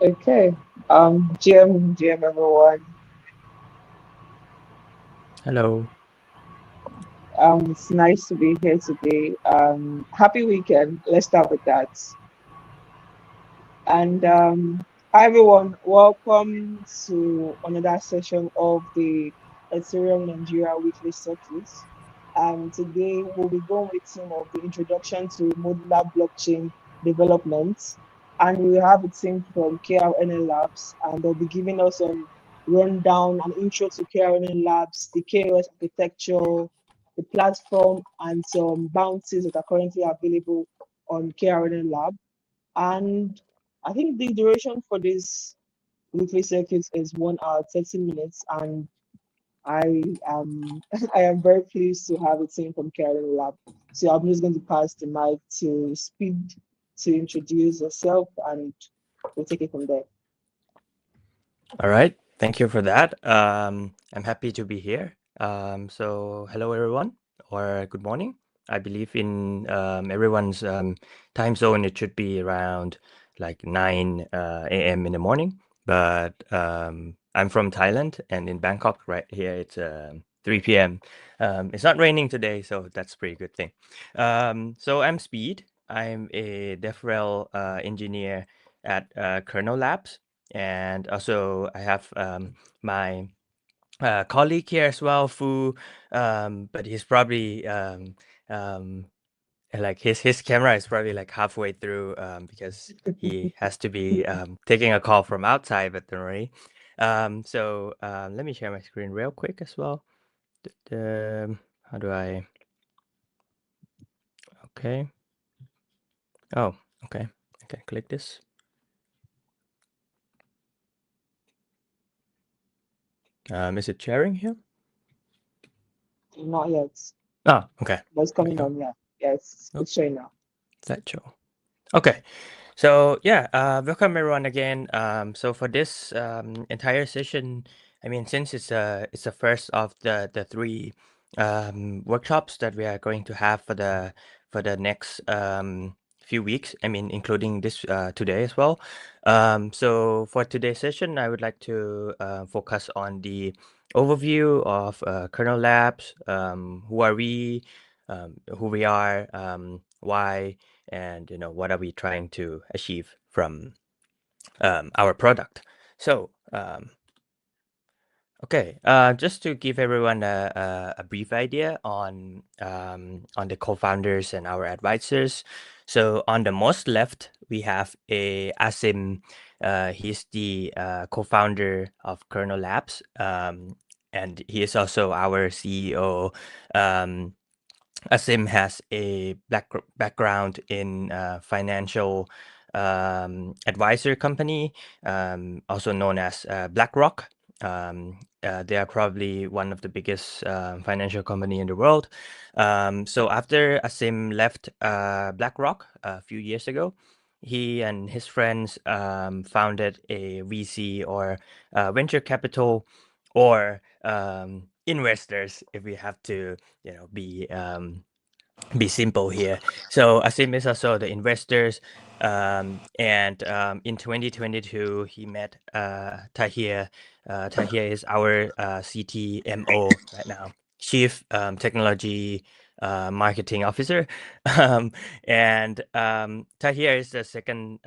Okay. GM everyone. Hello. It's nice to be here today. Happy weekend. Let's start with that. And Hi everyone. Welcome to another session of the Ethereum Nigeria Weekly Circuit. Today we'll be going with some of the introduction to modular blockchain development, and we have a team from KRNL Labs, and they'll be giving us some rundown and intro to KRNL Labs, the KOS architecture, the platform, and some bounties that are currently available on KRNL Lab. And I think the duration for this weekly circuit is 1 hour 30 minutes, and I am I am very pleased to have a team from KRNL Lab. So I'm just going to pass the mic to Speed to introduce yourself, and we'll take it from there. All right. Thank you for that. I'm happy to be here. So hello everyone, or good morning. I believe in everyone's time zone. It should be around like 9 a.m. in the morning. But I'm from Thailand, and in Bangkok, right here, it's 3 p.m. It's not raining today, so that's a pretty good thing. So I'm Speed. I'm a DevRel engineer at KRNL Labs, and also I have my colleague here as well, Fu, but he's probably um, like his camera is probably like halfway through because he has to be taking a call from outside, but don't worry. Let me share my screen real quick as well. How do I? Okay. Oh, okay. Okay, click this. Is it sharing here? Not yet, Ah, okay. but it's There we coming go. on. Yeah, yes, Oh, it's showing now. slideshow. Okay. So yeah, welcome everyone again. So for this entire session, I mean, since it's the first of the three workshops that we are going to have for the next few weeks. I mean, including this today as well. So for today's session, I would like to focus on the overview of Kernel Labs. Who are we? Who we are? Why? And what are we trying to achieve from our product. So okay, just to give everyone a brief idea on the co-founders and our advisors. So on the most left we have a Asim. He's the co-founder of Kernel Labs, and he is also our CEO. um, Asim has a background in financial advisor company, also known as BlackRock. They are probably one of the biggest financial company in the world. So after Asim left BlackRock a few years ago, he and his friends founded a VC, or venture capital, or investors, if we have to be simple here. So Asim is also the investors, and in 2022 he met Tahir. Tahir is our CTMO right now, Chief Technology Marketing Officer. And Tahir is the second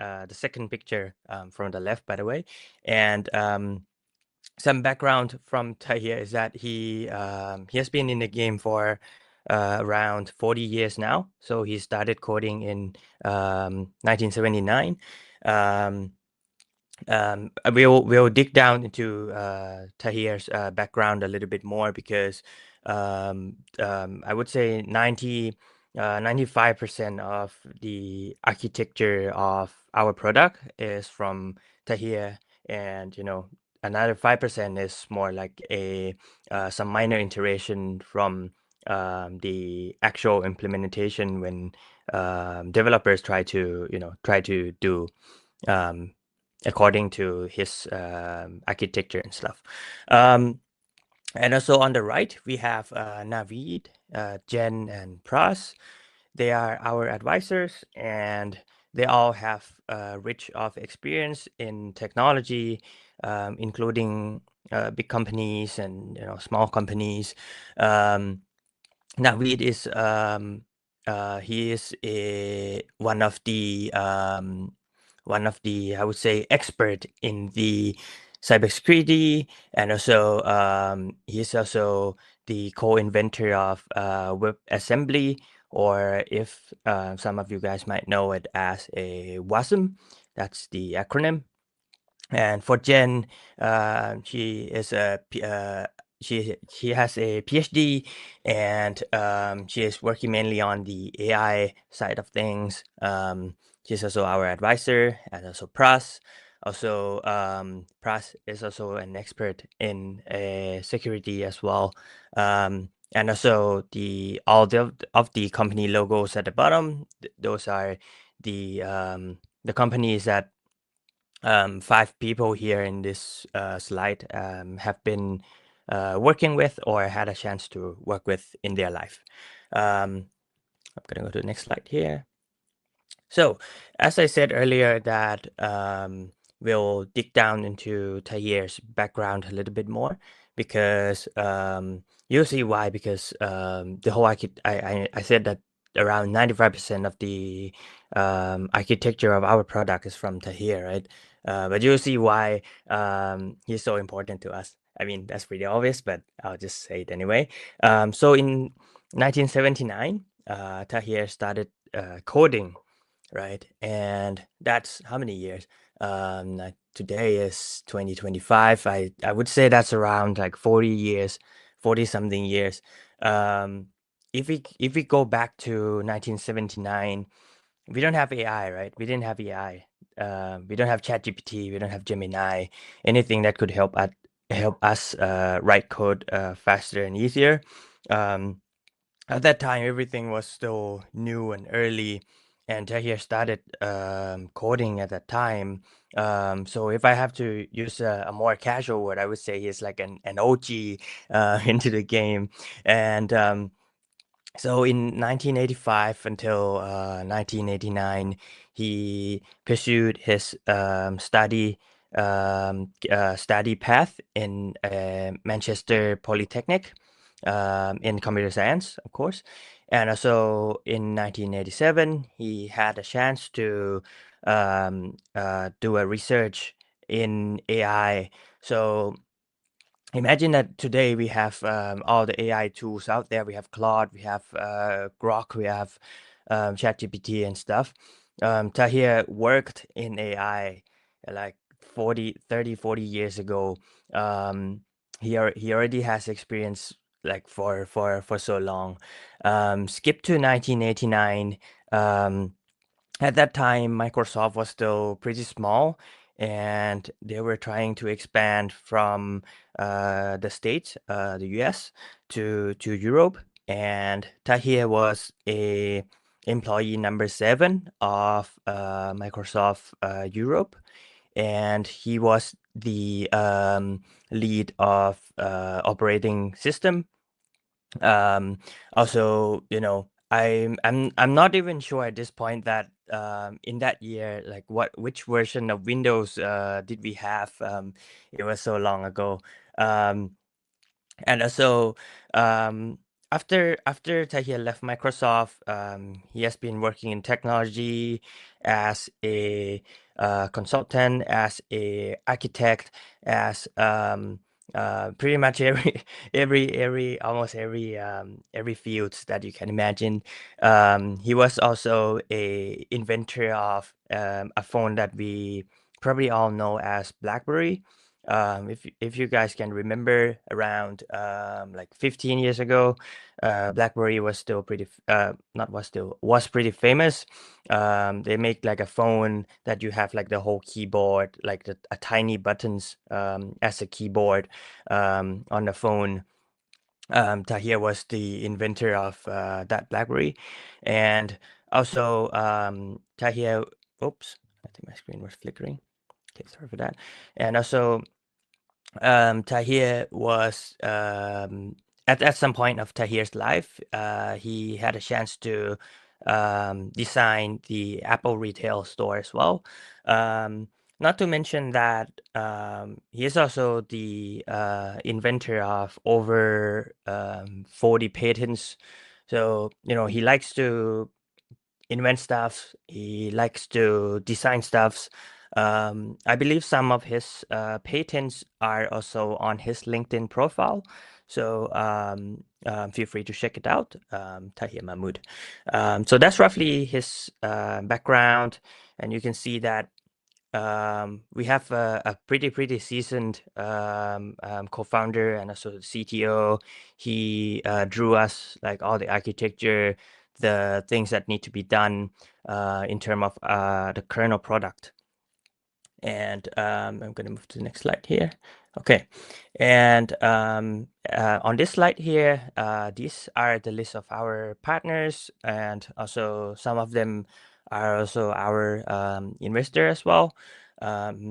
picture from the left, by the way. And some background from Tahir is that he has been in the game for around 40 years now. So he started coding in 1979. Um, we'll dig down into Tahir's background a little bit more, because I would say 95% of the architecture of our product is from Tahir, and another 5% is more like a some minor iteration from the actual implementation, when developers try to do um, according to his architecture and stuff. Um, and also on the right, we have Naveed, Jen, and Pras. They are our advisors, and they all have rich of experience in technology, including big companies and small companies. Um, Naveed is he is one of the, I would say, expert in the cybersecurity, and also he's also the co-inventor of WebAssembly, or if some of you guys might know it as a WASM, that's the acronym. And for Jen, she is she has a PhD, and she is working mainly on the AI side of things. She's also our advisor, and also Pras. Also, Pras is also an expert in security as well. And also all of the company logos at the bottom. Those are the companies that five people here in this slide have been working with or had a chance to work with in their life. I'm going to go to the next slide here. So, as I said earlier, that we'll dig down into Tahir's background a little bit more, because you'll see why. Because the whole I said that around 95% of the architecture of our product is from Tahir, right? But you'll see why he's so important to us. I mean, that's pretty obvious, but I'll just say it anyway. So in 1979, Tahir started coding, right? And that's how many years? Today is 2025. I would say that's around like 40 years, 40 something years. Um, if we go back to 1979, we don't have AI, right? We didn't have AI. We don't have ChatGPT. We don't have Gemini. Anything that could help us write code faster and easier. Um, at that time, everything was still new and early, and Tahir started coding at that time. So if I have to use a more casual word, I would say he's like an OG into the game. And so in 1985 until 1989, he pursued his study path in Manchester Polytechnic, in computer science, of course. And also in 1987, he had a chance to do a research in AI. So imagine that today we have all the AI tools out there. We have Claude, we have Grok, we have ChatGPT and stuff. Tahir worked in AI like 40 years ago. Um, he already has experience like for so long. Skip to 1989. Um, at that time, Microsoft was still pretty small, and they were trying to expand from the States, the US, to Europe. And Tahir was a employee number 7 of Microsoft Europe, and he was the lead of operating system. Also, I'm not even sure at this point that in that year, like which version of Windows did we have? It was so long ago. Um, and also, um, after Tahir left Microsoft, he has been working in technology as a consultant, as a architect, as pretty much every almost every fields that you can imagine. He was also a inventor of a phone that we probably all know as BlackBerry. If you guys can remember, around like 15 years ago, BlackBerry was still not was still was pretty famous. They make like a phone that you have like the whole keyboard, like a tiny buttons as a keyboard on the phone. Tahir was the inventor of that BlackBerry, and also Tahir. Oops, I think my screen was flickering. Okay, sorry for that. And also Tahir was at some point of Tahir's life, he had a chance to designed the Apple retail store as well. Not to mention that he is also the inventor of over 40 patents. So, he likes to invent stuff. He likes to design stuffs. I believe some of his patents are also on his LinkedIn profile. So feel free to check it out, Tahir Mahmood. So that's roughly his background. And you can see that we have a pretty seasoned co-founder and also the CTO. He drew us like all the architecture, the things that need to be done in terms of the kernel product. And I'm going to move to the next slide here. Okay. And on this slide here, these are the list of our partners, and also some of them are also our investor as well at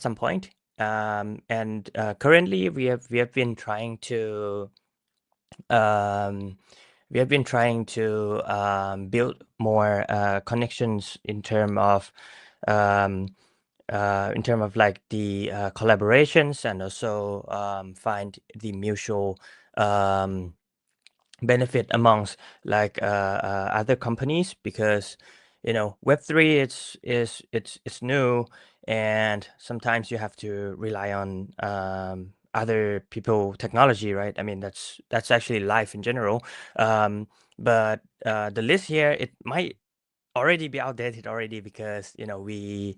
some point. And currently, we have been trying to um, build more connections um, in term of like the collaborations, and also find the mutual um, benefit amongst like other companies, because Web3 it's new, and sometimes you have to rely on other people technology, right? I mean, that's actually life in general. But the list here, it might already be outdated already, because we've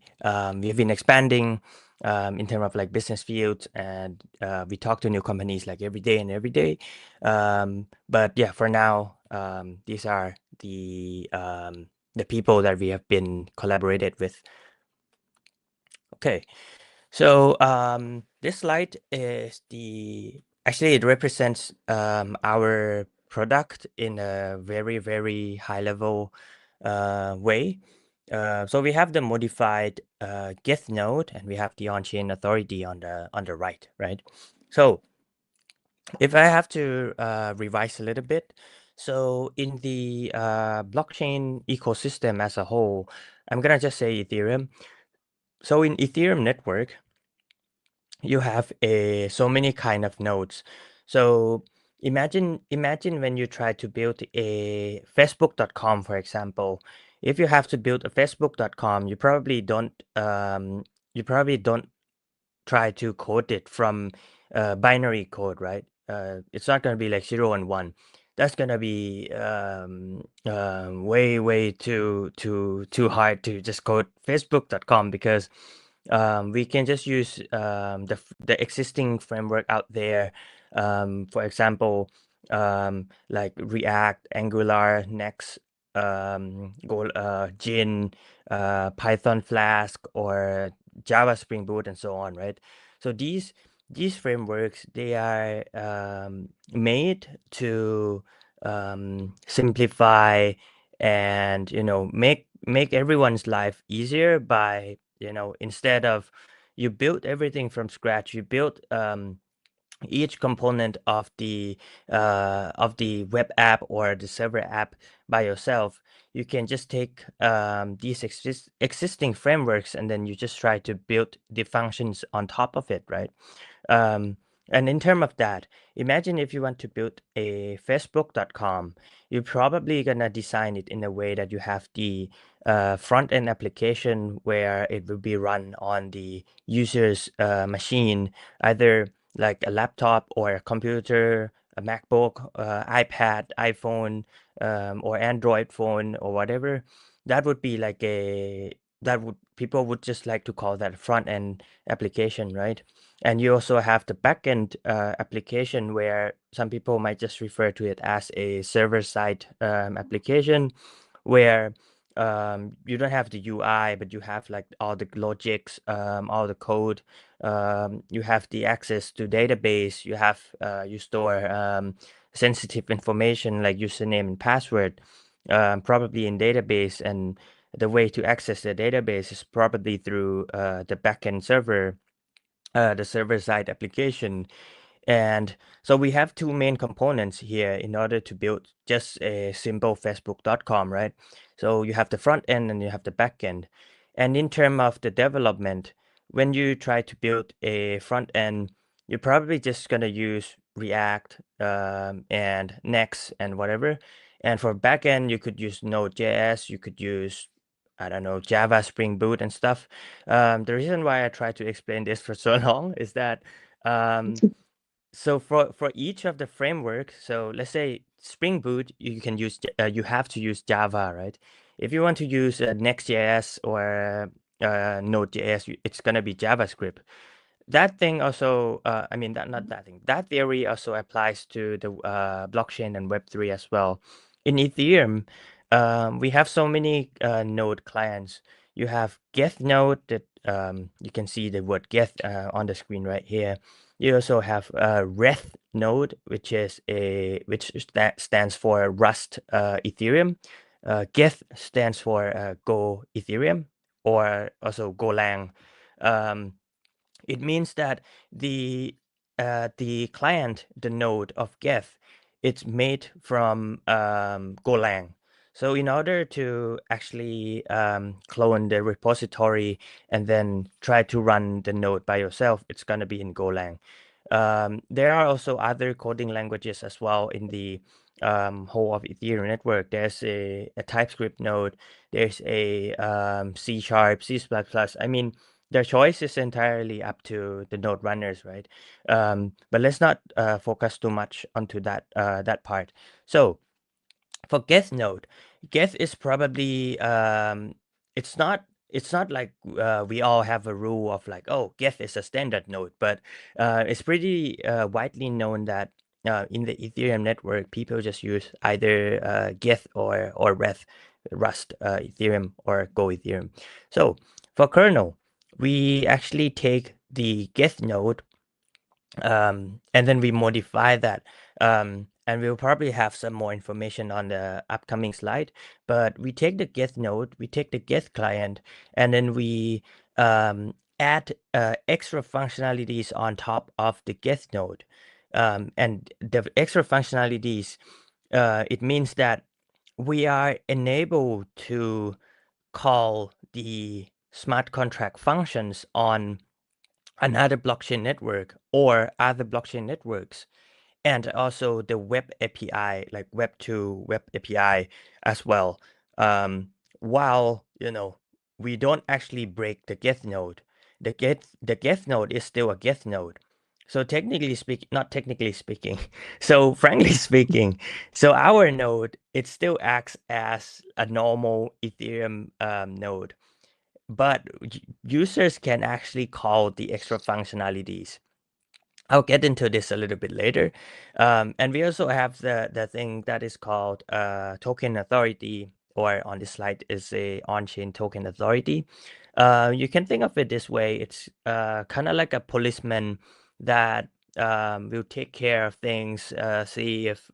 been expanding in terms of like business fields, and we talk to new companies like every day and every day. But yeah, for now, these are the people that we have been collaborated with. Okay. So this slide is actually it represents our product in a very high level way. So we have the modified Geth node, and we have the on-chain authority on the right, right? So if I have to revise a little bit, so in the blockchain ecosystem as a whole, I'm gonna just say Ethereum. So in Ethereum network, you have so many kind of nodes. So imagine when you try to build a facebook.com, for example. If you have to build a facebook.com, you probably don't try to code it from binary code, right? It's not going to be like 0 and 1. That's going to be way too hard to just code facebook.com, because we can just use the existing framework out there. For example, like React, Angular, Next, Gin, Python Flask, or Java Spring Boot, and so on, right? So these frameworks, they are made to simplify and make everyone's life easier by instead of you build everything from scratch, you build each component of the web app or the server app by yourself. You can just take these existing frameworks, and then you just try to build the functions on top of it, right? um, and in terms of that, imagine if you want to build a facebook.com, you're probably gonna design it in a way that you have the front end application where it will be run on the user's machine, either like a laptop or a computer, a MacBook, iPad, iPhone, or Android phone, or whatever. That would be like that would people would just like to call that a front end application, right? And you also have the backend application, where some people might just refer to it as a server-side application, where you don't have the UI, but you have like all the logics, all the code. You have the access to database. You store sensitive information like username and password, probably in database, and the way to access the database is probably through the backend server, the server-side application. And so we have two main components here in order to build just a simple Facebook.com, right? So you have the front end and you have the back end. And in terms of the development, when you try to build a front end, you're probably just gonna use React and Next and whatever. And for backend, you could use Node.js, you could use, I don't know, Java, Spring Boot, and stuff. The reason why I try to explain this for so long is that um, so for each of the framework, so let's say Spring Boot, you can use you have to use Java, right? If you want to use Next.js or Node.js, it's gonna be JavaScript. That thing also, I mean, that not that thing. That theory also applies to the blockchain and Web3 as well. In Ethereum, we have so many node clients. You have Geth node that you can see the word Geth on the screen right here. You also have Reth node, which stands for Rust Ethereum. Geth stands for Go Ethereum, or also Golang. Um, it means that the client, the node of Geth, it's made from Golang. So in order to actually clone the repository and then try to run the node by yourself, it's going to be in Golang. There are also other coding languages as well in the whole of Ethereum network. There's a TypeScript node. There's a C sharp, C++. I mean, their choice is entirely up to the node runners, right? But let's not focus too much onto that part. So for Geth node, Geth is probably it's not like we all have a rule of like, oh, Geth is a standard node, but it's pretty widely known that in the Ethereum network, people just use either Geth or Rust Ethereum or Go Ethereum. So for kernel, we actually take the Geth node and then we modify that. And we'll probably have some more information on the upcoming slide. But we take the Geth node, we take the Geth client, and then we add extra functionalities on top of the Geth node. And the extra functionalities, it means that we are enabled to call the smart contract functions on another blockchain network or other blockchain networks, and also the web API, like Web2 web API as well. While we don't actually break the Geth node, the Geth node is still a Geth node. So technically speaking, not technically speaking, so frankly speaking, so our node, it still acts as a normal Ethereum node, but users can actually call the extra functionalities. I'll get into this a little bit later. And we also have the thing that is called token authority, or on this slide is a on-chain token authority. You can think of it this way. It's kind of like a policeman that will take care of things, see if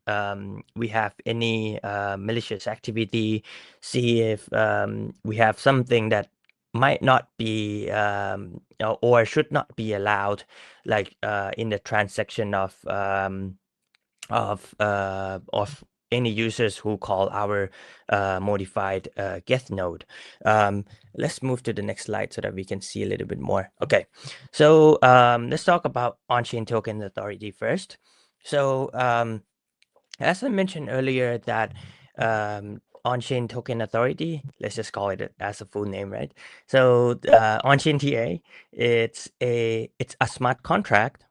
we have any malicious activity, see if we have something that might not be or should not be allowed, like in the transaction of any users who call our modified Geth node. Let's move to the next slide so that we can see a little bit more. Okay, so let's talk about on-chain token authority first. So as I mentioned earlier, that on-chain token authority, let's just call it as a full name, right? So on-chain TA, it's a smart contract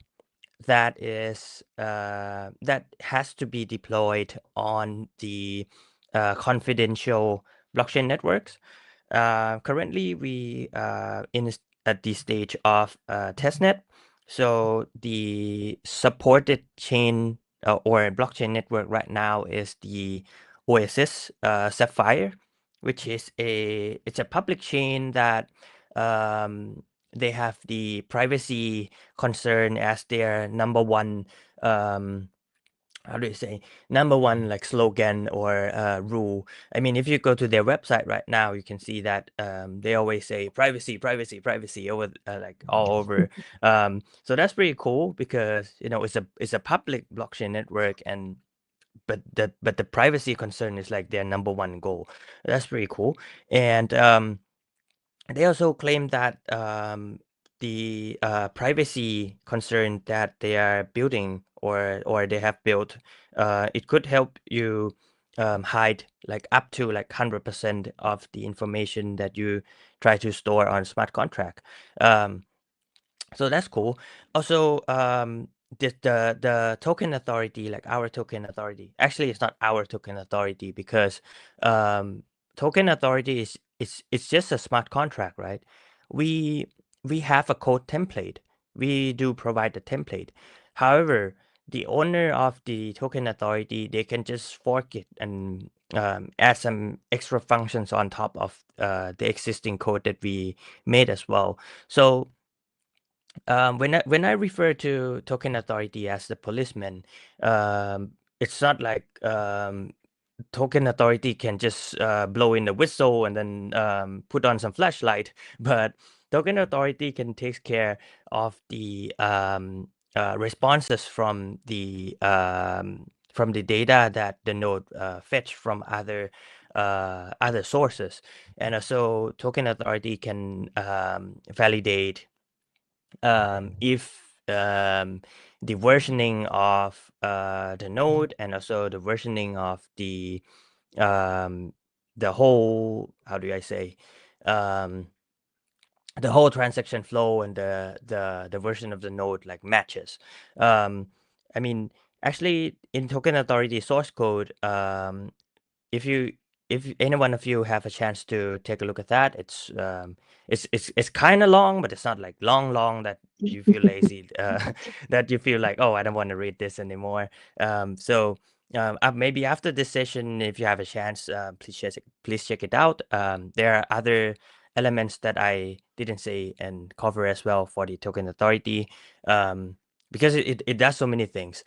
that is that has to be deployed on the confidential blockchain networks. Currently, we at the stage of testnet. So the supported chain or blockchain network right now is the Oasis Sapphire, which is it's a public chain that they have the privacy concern as their number one um, how do you say, number one like slogan or rule. I mean, if you go to their website right now, you can see that they always say privacy, privacy, privacy over like all over. So that's pretty cool because it's a public blockchain network, and but the privacy concern is like their number one goal. That's pretty cool. And they also claim that the privacy concern that they are building or they have built, it could help you hide like up to like 100% of the information that you try to store on smart contract. Um, so that's cool. Also, the token authority, like our token authority, actually it's not our token authority because um, token authority is it's just a smart contract, right? We we have a code template. We do provide the template. However, the owner of the token authority, they can just fork it and add some extra functions on top of the existing code that we made as well. So when I refer to token authority as the policeman, it's not like token authority can just blow in the whistle and then put on some flashlight, but token authority can take care of the responses from the data that the node fetch from other sources, and also token authority can validate if the versioning of the node and also the versioning of um, the whole, how do I say, um, the whole transaction flow and the version of the node like matches. Um, I mean, actually, in token authority source code, if you if any one of you have a chance to take a look at that, it's kind of long, but it's not like long that you feel lazy, that you feel like, oh, I don't want to read this anymore. Maybe after this session, if you have a chance, please check it out. There are other elements that I didn't say and cover as well for the token authority, um, because it does so many things.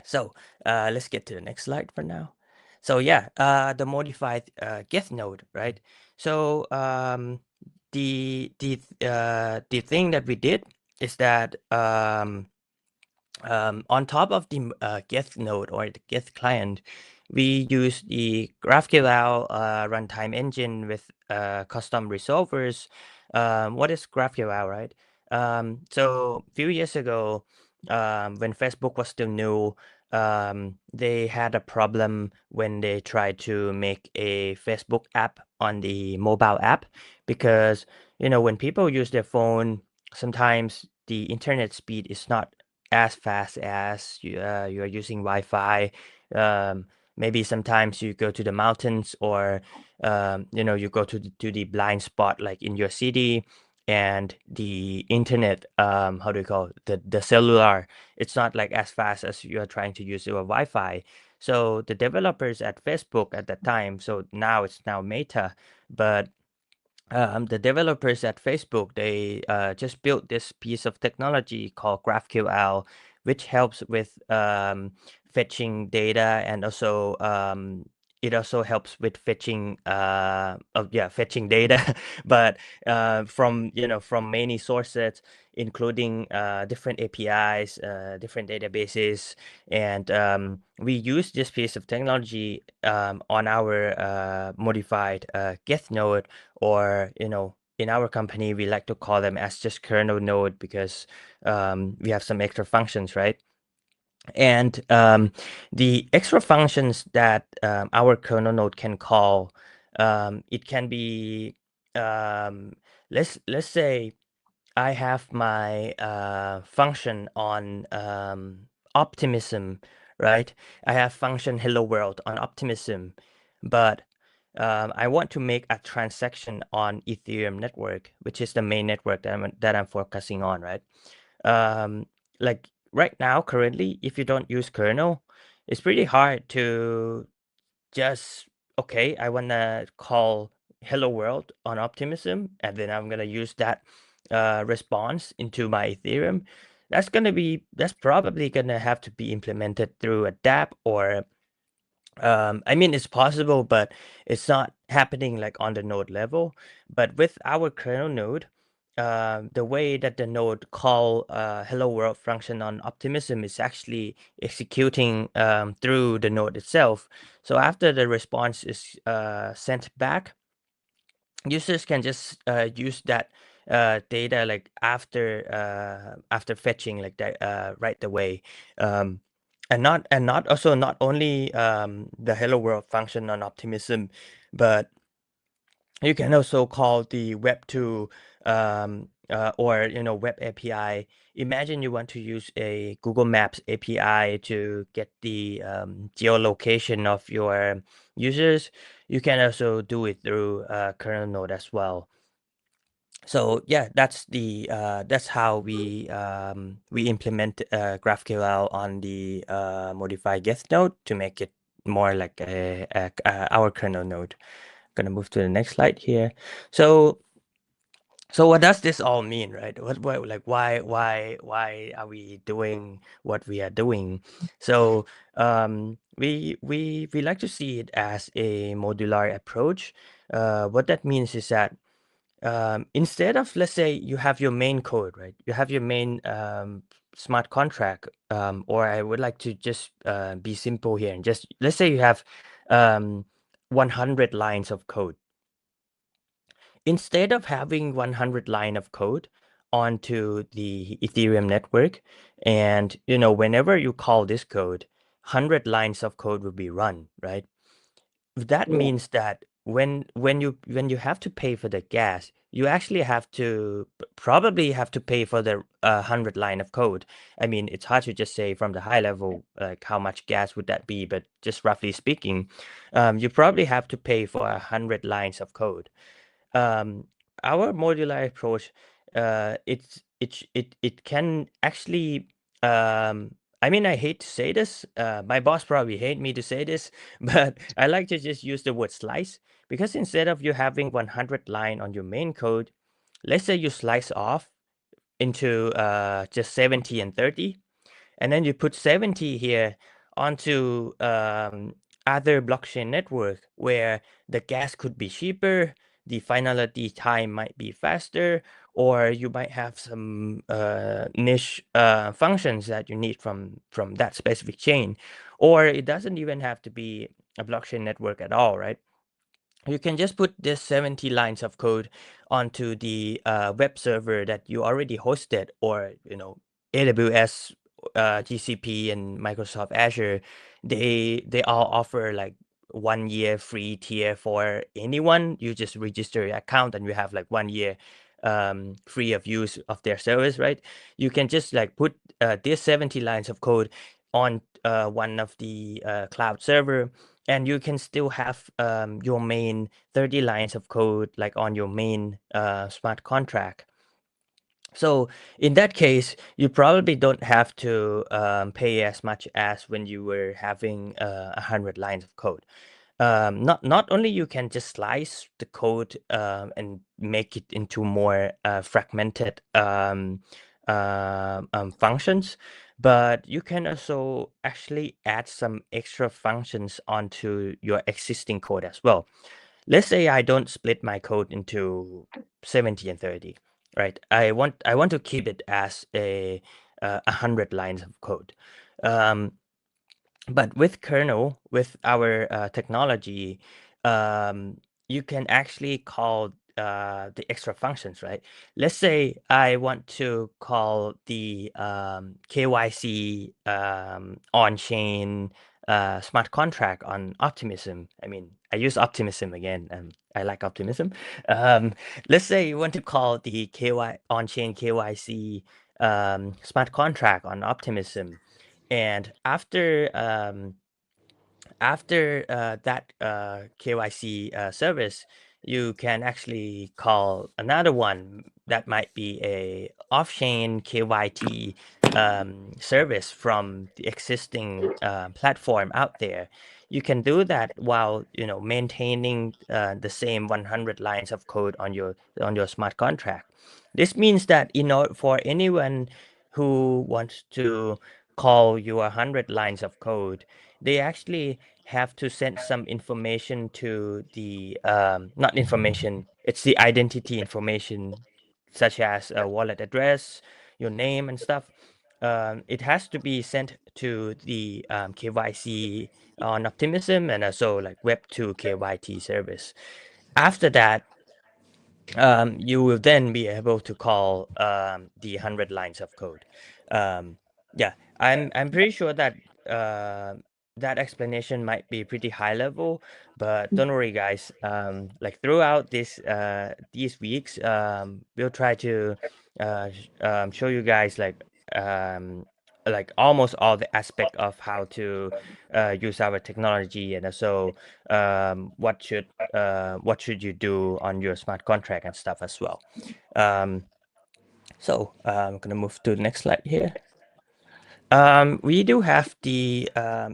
So let's get to the next slide for now. So yeah, the modified get node, right? So the thing that we did is that on top of the get node or the get client, we use the GraphQL runtime engine with custom resolvers. What is GraphQL, right? So a few years ago, when Facebook was still new, they had a problem when they tried to make a Facebook app on the mobile app because when people use their phone, sometimes the internet speed is not as fast as you are using Wi-Fi. Maybe sometimes you go to the mountains or you go to the blind spot like in your city, and the internet, how do you call it? The cellular, it's not like as fast as you are trying to use your Wi-Fi. So the developers at Facebook at that time, so now it's now Meta, but the developers at Facebook, they just built this piece of technology called GraphQL, which helps with fetching data, and also it also helps with fetching fetching data, but from many sources, including different APIs, different databases, and we use this piece of technology on our modified Geth node, or in our company we like to call them as just kernel node because we have some extra functions, right? And the extra functions that our kernel node can call, it can be, um, let's say I have my function on optimism, right? I have function hello world on optimism, but I want to make a transaction on Ethereum network, which is the main network that I'm focusing on, right? Um, like right now, currently, if you don't use kernel, it's pretty hard to just, okay, I wanna call hello world on optimism, and then I'm gonna use that response into my Ethereum. that's probably gonna have to be implemented through a dApp or I mean, it's possible, but it's not happening like on the node level. But with our kernel node, the way that the node call hello world function on optimism is actually executing through the node itself. So after the response is sent back, users can just use that data like after fetching like that right away. Um, and not also not only the hello world function on optimism, but you can also call the web2 or web API. Imagine you want to use a Google Maps API to get the geolocation of your users. You can also do it through kernel node as well. So yeah, that's how we implement GraphQL on the modify guest node to make it more like our kernel node. Gonna move to the next slide here. So what does this all mean, right? What like why are we doing what we are doing? So we like to see it as a modular approach. What that means is that instead of, let's say, you have your main code, right? You have your main smart contract, or I would like to just be simple here and just let's say you have um, 100 lines of code. Instead of having 100 line of code onto the Ethereum network, and whenever you call this code, 100 lines of code will be run, right? That Yeah. means that when you have to pay for the gas, you actually have to probably have to pay for the 100 line of code. I mean, it's hard to just say from the high level like how much gas would that be, but just roughly speaking, you probably have to pay for 100 lines of code. um, our modular approach, it can actually, I mean, I hate to say this, my boss probably hate me to say this, but I like to just use the word slice, because instead of you having 100 line on your main code, let's say you slice off into just 70 and 30, and then you put 70 here onto other blockchain network where the gas could be cheaper, the finality time might be faster, or you might have some niche functions that you need from that specific chain, or it doesn't even have to be a blockchain network at all, right? You can just put this 70 lines of code onto the web server that you already hosted, or AWS, GCP, and Microsoft Azure. They all offer like 1 year free tier for anyone. You just register your account and you have like 1 year free of use of their service, right? You can just like put this 70 lines of code on one of the cloud server, and you can still have your main 30 lines of code like on your main smart contract. So in that case, you probably don't have to pay as much as when you were having 100 lines of code. Not only you can just slice the code and make it into more fragmented functions, but you can also actually add some extra functions onto your existing code as well. Let's say I don't split my code into 70 and 30, right? I want to keep it as a 100 lines of code. Um, but with kernel, with our technology, you can actually call the extra functions, right? Let's say I want to call the KYC on-chain smart contract on Optimism. I mean, I use Optimism again, and I like Optimism. Um, let's say you want to call the on-chain KYC smart contract on Optimism, and after that KYC service, you can actually call another one that might be a off-chain KYT service from the existing platform out there. You can do that while maintaining the same 100 lines of code on your smart contract. This means that for anyone who wants to call your 100 lines of code, they actually have to send some information to the not information, it's the identity information, such as a wallet address, your name and stuff. It has to be sent to the KYC on Optimism and also like Web2 KYT service. After that, you will then be able to call the 100 lines of code. Um, yeah, I'm pretty sure that that explanation might be pretty high level, but don't worry, guys. Like throughout these weeks, we'll try to show you guys like almost all the aspect of how to use our technology, and also what should you do on your smart contract and stuff as well. Um, I'm gonna move to the next slide here. We do have the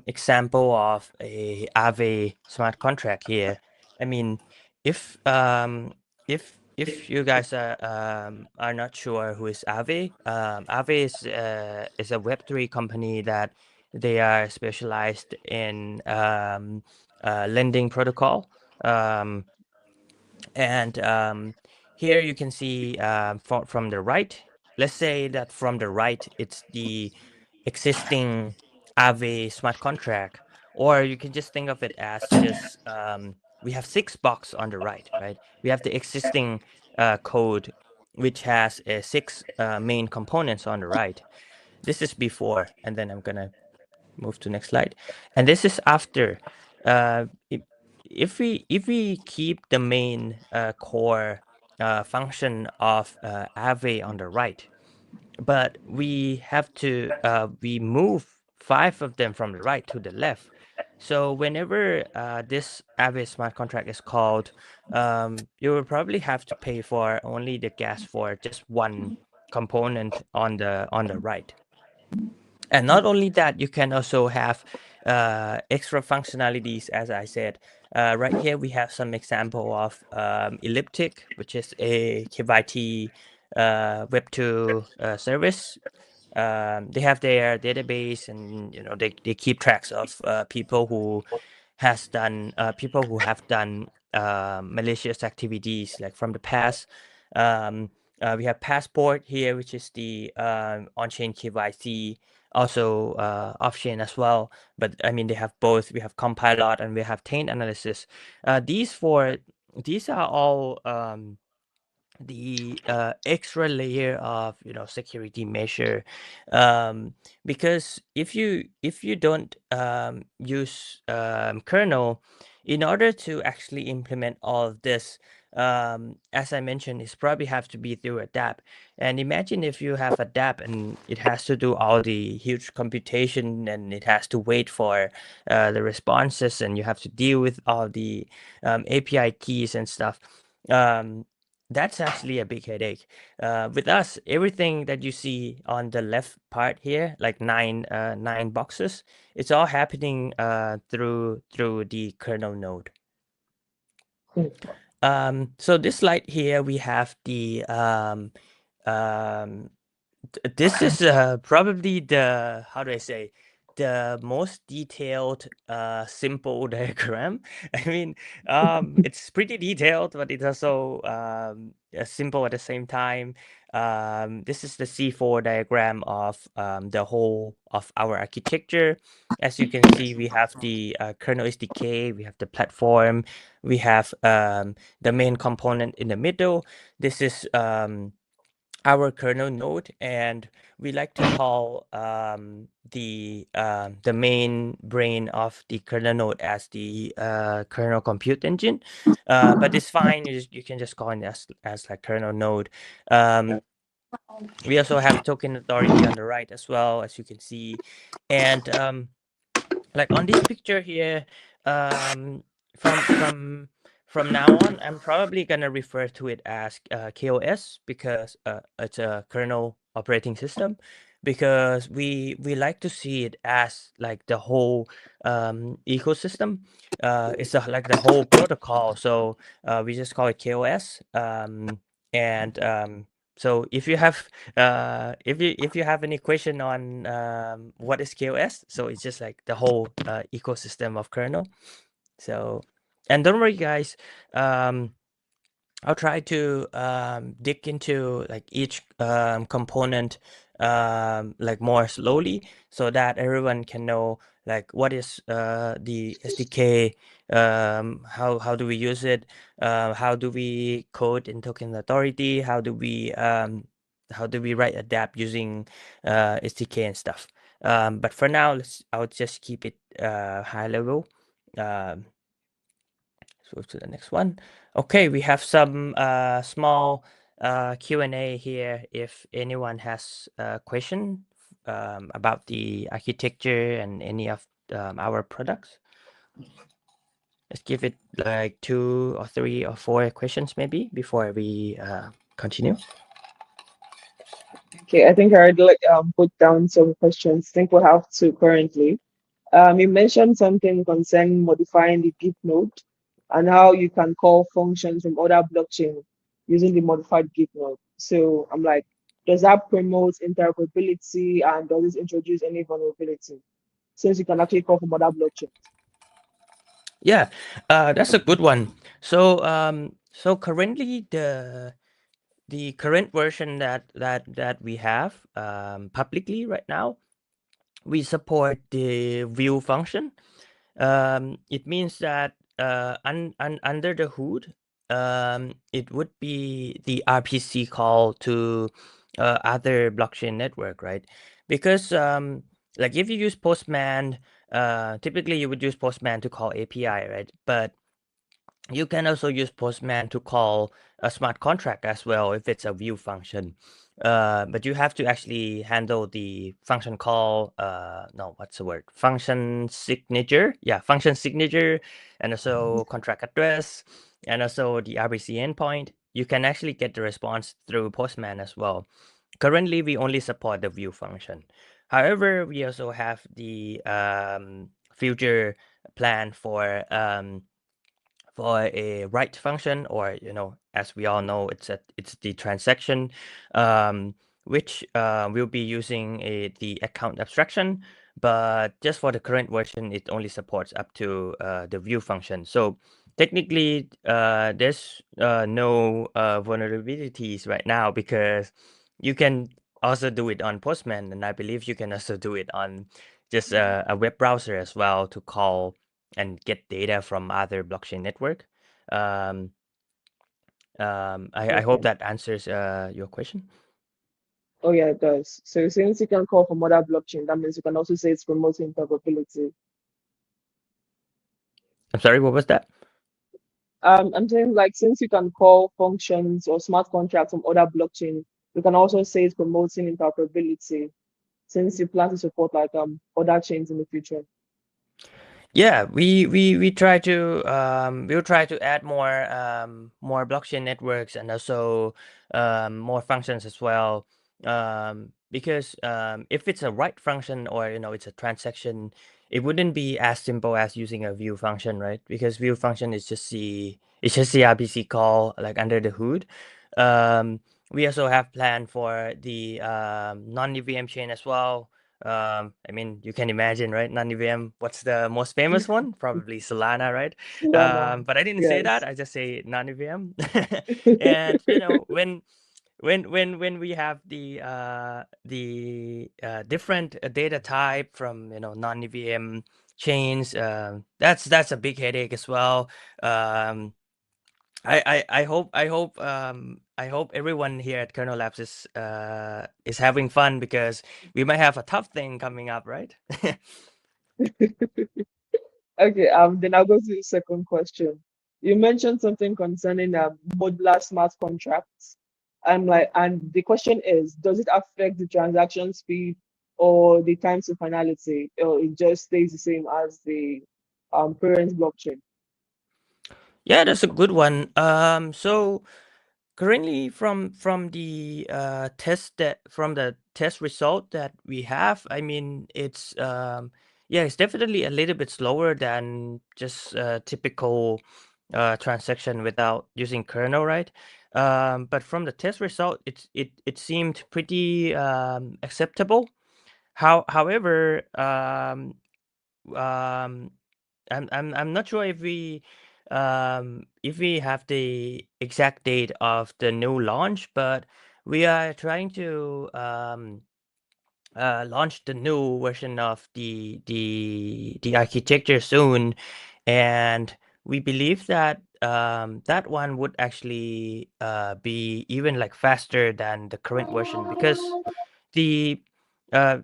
example of a Aave smart contract here. I mean, if if you guys are not sure who is Aave, Aave is a Web3 company that they are specialized in lending protocol. Um, and here you can see from the right, let's say that from the right, it's the existing Aave smart contract, or you can just think of it as just we have 6 box on the right, right? We have the existing code, which has six main components on the right. This is before, and then I'm gonna move to next slide. And this is after. Uh, if, if we keep the main core function of Aave on the right, but we have to we move 5 of them from the right to the left. So whenever this Aave smart contract is called, you will probably have to pay for only the gas for just one component on the right. And not only that, you can also have extra functionalities, as I said. Right here, we have some example of Elliptic, which is a KYT Web2 service. They have their database, and they keep tracks of people who have done malicious activities like from the past. Um, we have Passport here, which is the on-chain KYC, also off-chain as well. But I mean, they have both. We have Compilot and we have Taint Analysis. These are all the extra layer of security measure, um, because if you don't use kernel in order to actually implement all of this, as I mentioned, it's probably have to be through a dApp. And imagine if you have a dApp and it has to do all the huge computation, and it has to wait for the responses, and you have to deal with all the API keys and stuff. um, that's actually a big headache. With us, everything that you see on the left part here, like nine boxes, it's all happening through the kernel node. So this slide here, we have the um, this is probably the, how do I say, the most detailed simple diagram. I mean, it's pretty detailed, but it's also simple at the same time. This is the C4 diagram of the whole of our architecture. As you can see, we have the kernel SDK, we have the platform, we have the main component in the middle. This is our kernel node, and we like to call the main brain of the kernel node as the kernel compute engine. But it's fine. You can just call it as like kernel node. We also have token authority on the right as well, as you can see. And like on this picture here, um from from from now on, I'm probably gonna refer to it as KOS, because it's a kernel operating system, because we like to see it as like the whole ecosystem. It's like the whole protocol, so we just call it KOS. And So if you have any question on what is KOS, so it's just like the whole ecosystem of kernel. So, and don't worry, guys. I'll try to dig into like each component like more slowly so that everyone can know like what is the SDK, how do we use it, how do we code in token authority, how do we write adapt using SDK and stuff. But for now, I'll just keep it high level. Um, let's move to the next one. Okay, we have some small Q&A here. If anyone has a question about the architecture and any of our products, let's give it like 2 or 3 or 4 questions maybe before we continue. Okay, I think I already put down some questions. I think we'll have to currently. You mentioned something concerning modifying the Git node and how you can call functions from other blockchain using the modified Git node. So I'm like, does that promote interoperability and does it introduce any vulnerability? Since you can actually call from other blockchains. Yeah, that's a good one. So currently the current version that we have publicly right now, we support the view function. It means that under the hood, it would be the RPC call to other blockchain network, right? Because like if you use Postman, typically you would use Postman to call API, right? But you can also use Postman to call a smart contract as well if it's a view function. But you have to actually handle the function call. No, what's the word? Function signature. Yeah, function signature, and also contract address, and also the RPC endpoint. You can actually get the response through Postman as well. Currently, we only support the view function. However, we also have the future plan for a write function, or as we all know, it's the transaction, which will be using the account abstraction. But just for the current version, it only supports up to the view function. So technically, there's no vulnerabilities right now, because you can also do it on Postman, and I believe you can also do it on just a web browser as well to call and get data from other blockchain network. Um, I hope Okay. that answers your question. Oh yeah, it does. So since you can call from other blockchain, that means you can also say it's promoting interoperability. I'm sorry, what was that? I'm saying like since you can call functions or smart contracts from other blockchain, you can also say it's promoting interoperability since you plan to support like other chains in the future. Yeah, we try to we'll try to add more blockchain networks, and also more functions as well. Because if it's a write function, or it's a transaction, it wouldn't be as simple as using a view function, right? Because view function is just the RPC call like under the hood. We also have plan for the non-EVM chain as well. I mean, you can imagine, right? Non-EVM, what's the most famous one? Probably Solana, right? Lana, But I didn't say that. yes. I just say non-EVM. And when we have the different data type from non-EVM chains, that's a big headache as well. Um, I hope everyone here at Kernel Labs is having fun, because we might have a tough thing coming up, right? Okay, then I'll go to the second question. You mentioned something concerning modular smart contracts. And the question is, does it affect the transaction speed or the time to finality, or it just stays the same as the parent blockchain? Yeah, that's a good one. So currently, from the test result that we have, I mean, it's yeah, it's definitely a little bit slower than just typical transaction without using kernel, right? But from the test result, it seemed pretty acceptable. However, um, I'm not sure if we have the exact date of the new launch, but we are trying to launch the new version of the architecture soon, and we believe that that one would actually be even like faster than the current version because the uh,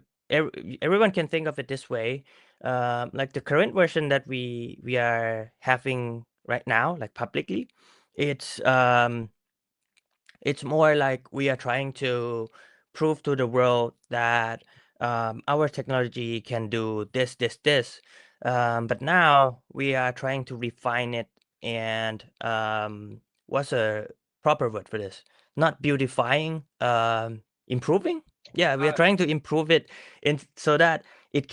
everyone can think of it this way. Like the current version that we are having right now, like publicly, it's um, it's more like we are trying to prove to the world that our technology can do this. But now we are trying to refine it and what's a proper word for this? Not beautifying, improving. Yeah, we are trying to improve it in so that it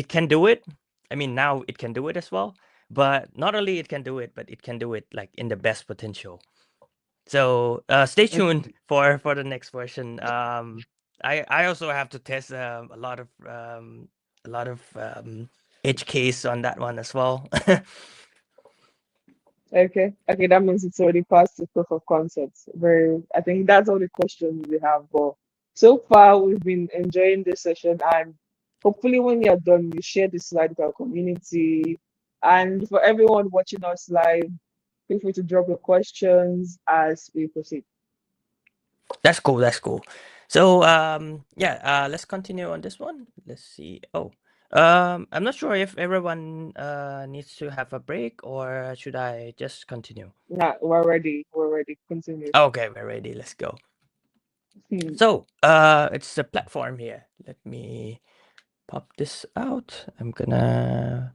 can do it. I mean, now it can do it as well. But not only it can do it, but it can do it like in the best potential. So stay Okay. tuned for the next version. I also have to test a lot of edge case on that one as well. Okay. Okay, that means it's already past the proof of concept. Very, I think that's all the questions we have. But so far, we've been enjoying this session, and hopefully, when you're done, we share this slide with our community. And for everyone watching us live, feel free to drop your questions as we proceed. That's cool. That's cool. So yeah, let's continue on this one. Let's see. Oh, I'm not sure if everyone needs to have a break or should I just continue? Yeah, we're ready. We're ready. Continue. Okay, we're ready. Let's go. Hmm. So it's a platform here. Let me pop this out. I'm gonna.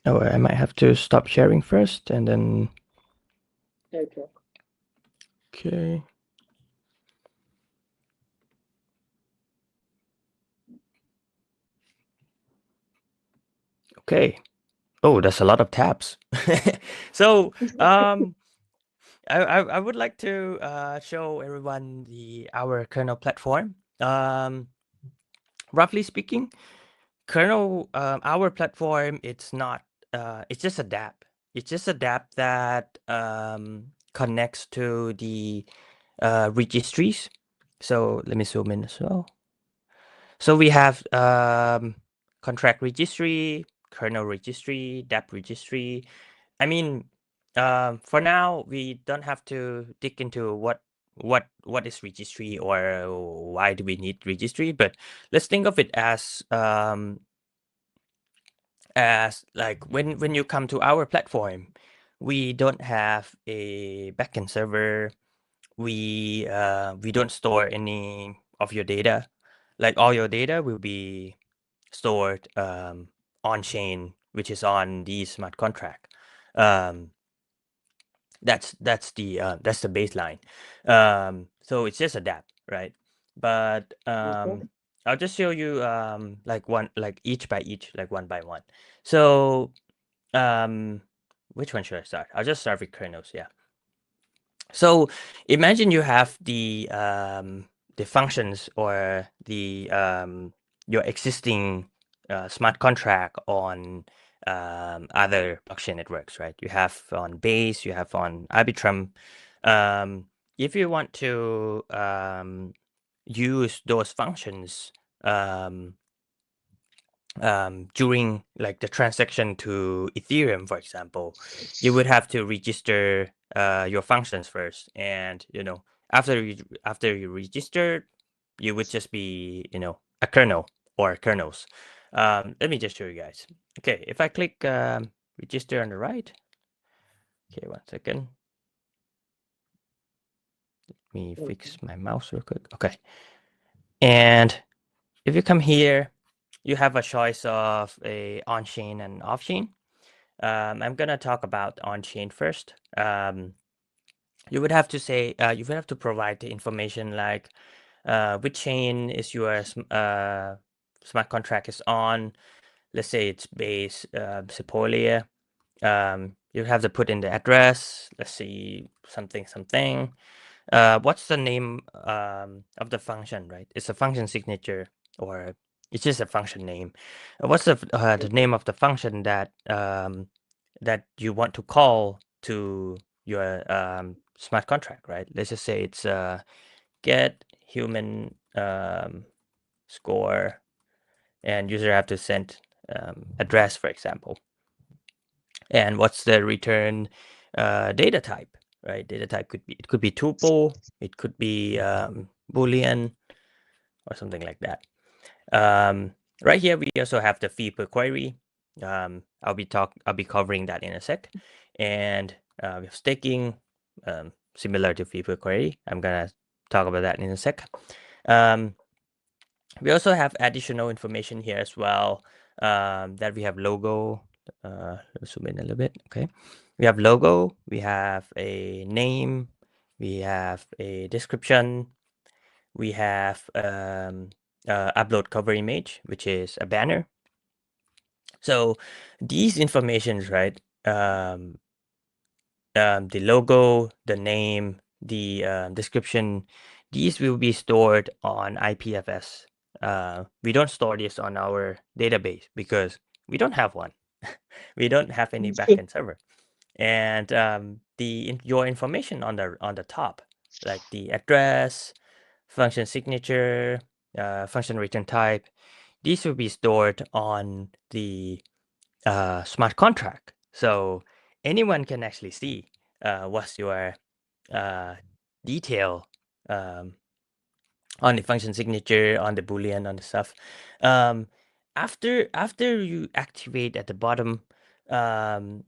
Oh, I might have to stop sharing first and then. Okay. Okay. Okay. Oh, there's a lot of tabs. So, I would like to show everyone our kernel platform. Roughly speaking, kernel our platform it's not it's just a dApp. It's just a dApp that connects to the registries. So let me zoom in as well. So we have contract registry, kernel registry, dApp registry. I mean, for now we don't have to dig into what is registry or why do we need registry, but let's think of it as like when you come to our platform, we don't have a backend server. We don't store any of your data. Like all your data will be stored on chain, which is on the smart contract. Um, that's the baseline. So it's just a dApp, right? But Okay. I'll just show you like each by each, like one by one. So um, which one should I start? I'll just start with kernels. Yeah. So imagine you have the functions or your existing smart contract on other blockchain networks, right? You have on Base, you have on Arbitrum. Um, if you want to use those functions um, during like the transaction to Ethereum, for example, you would have to register your functions first, and after you register, you would just be a kernel or kernels. Let me just show you guys. Okay, if I click register on the right. Okay, 1 second. Let me Okay. fix my mouse real quick. Okay, and if you come here, you have a choice of a on-chain and off-chain. I'm gonna talk about on-chain first. You would have to say you would have to provide the information like which chain is your smart contract is on. Let's say it's Base Sepolia. You have to put in the address. Let's see, something something. What's the name of the function, right? It's a function signature, or it's just a function name. What's the name of the function that you want to call to your smart contract, right? Let's just say it's get human score, and user have to send address, for example. And what's the return data type, right? Data type could be tuple, it could be boolean, or something like that. Right here we also have the fee per query. I'll be covering that in a sec. And we have staking, similar to fee per query. I'm gonna talk about that in a sec. Um, we also have additional information here as well, that we have logo. Let's zoom in a little bit. Okay, we have logo, we have a name, we have a description, we have upload cover image, which is a banner. So these informations, right? The logo, the name, the description, these will be stored on IPFS. We don't store this on our database because we don't have one. We don't have any backend server. And your information on the top, like the address, function signature, function return type, these will be stored on the smart contract. So anyone can actually see what's your uh, detail um, on the function signature, on the boolean, on the stuff. Um, after you activate at the bottom,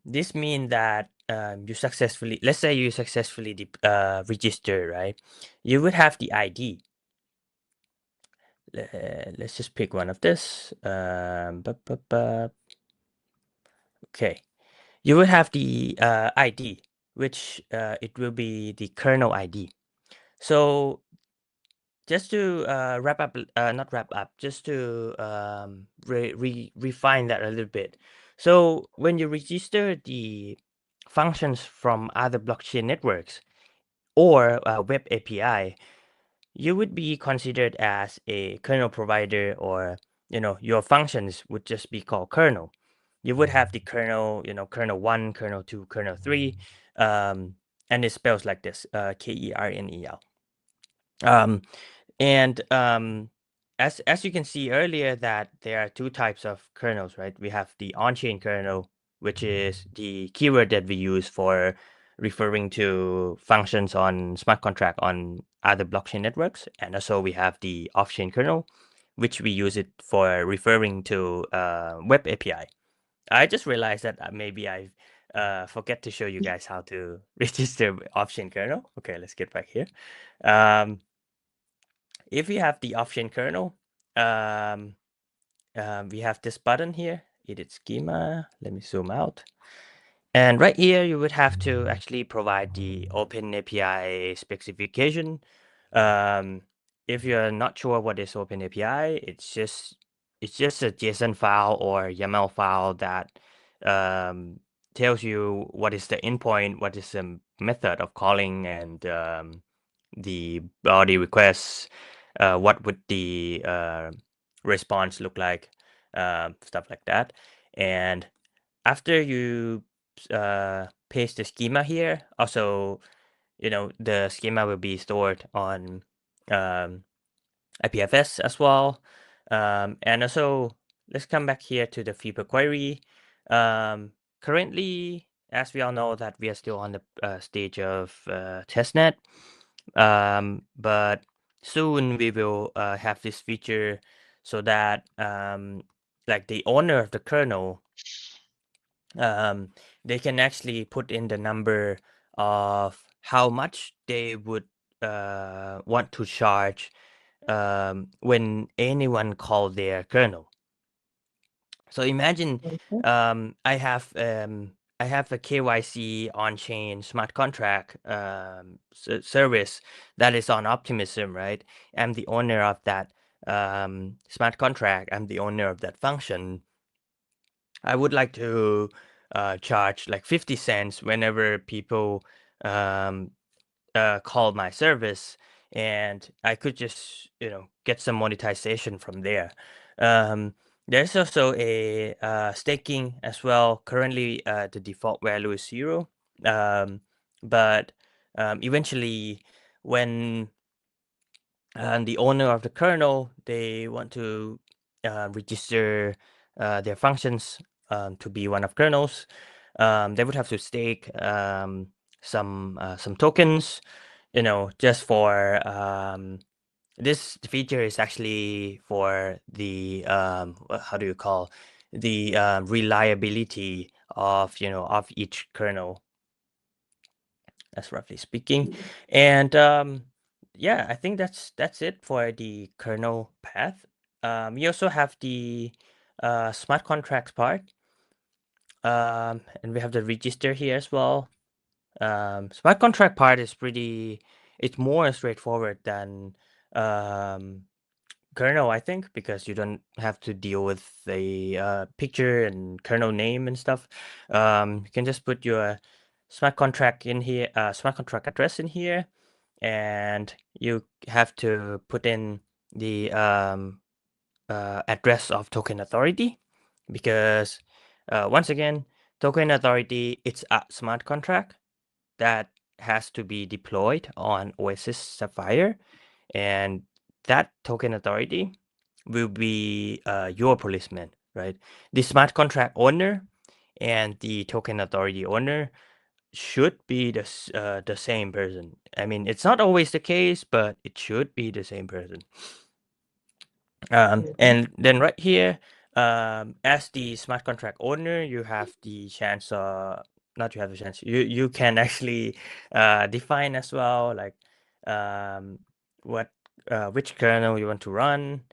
this means that you successfully, let's say you successfully register, right? You would have the ID. Let's just pick one of this. Okay, you will have the ID, which it will be the kernel ID. So just to wrap up, not wrap up, just to refine that a little bit. So when you register the functions from other blockchain networks or web API, you would be considered as a kernel provider, or your functions would just be called kernel. You would have the kernel, kernel 1, kernel 2, kernel 3, um, and it spells like this, KERNEL. Um, and as you can see earlier, that there are two types of kernels, right? We have the on-chain kernel, which is the keyword that we use for referring to functions on smart contract on other blockchain networks. And also we have the off-chain kernel, which we use it for referring to web API. I just realized that maybe I forget to show you guys how to register off-chain kernel. Okay, let's get back here. Um, if you have the off-chain kernel, um, we have this button here, edit schema. Let me zoom out. And right here, you would have to actually provide the Open API specification. Um, if you're not sure what is Open API, it's just a JSON file or YAML file that tells you what is the endpoint, what is the method of calling, and the body requests, what would the response look like, stuff like that. And after you paste the schema here, also, the schema will be stored on IPFS as well. And also, let's come back here to the fee per query. Currently, as we all know, that we are still on the stage of testnet. But soon we will have this feature so that like the owner of the kernel, um, they can actually put in the number of how much they would want to charge when anyone call their kernel. So imagine Okay. I have a KYC on-chain smart contract service that is on Optimism, right? I'm the owner of that smart contract. I'm the owner of that function. I would like to charge like 50 cents whenever people um, call my service, and I could just get some monetization from there. There's also a staking as well. Currently, the default value is 0, but eventually, when the owner of the kernel they want to register their functions to be one of kernels, they would have to stake some tokens, just for this feature is actually for the how do you call the reliability of of each kernel. That's roughly speaking. And yeah, I think that's it for the kernel path. We also have the smart contracts part, and we have the register here as well. Smart contract part is it's more straightforward than um, kernel, I think, because you don't have to deal with the picture and kernel name and stuff. You can just put your smart contract in here, smart contract address in here, and you have to put in the address of token authority, because once again, token authority, it's a smart contract that has to be deployed on Oasis Sapphire, and that token authority will be your policeman, right? The smart contract owner and the token authority owner should be the same person. I mean, it's not always the case, but it should be the same person. Mhm. And then right here, as the smart contract owner, you have the chance, not you have the chance, you can actually define as well, like um, what which kernel you want to run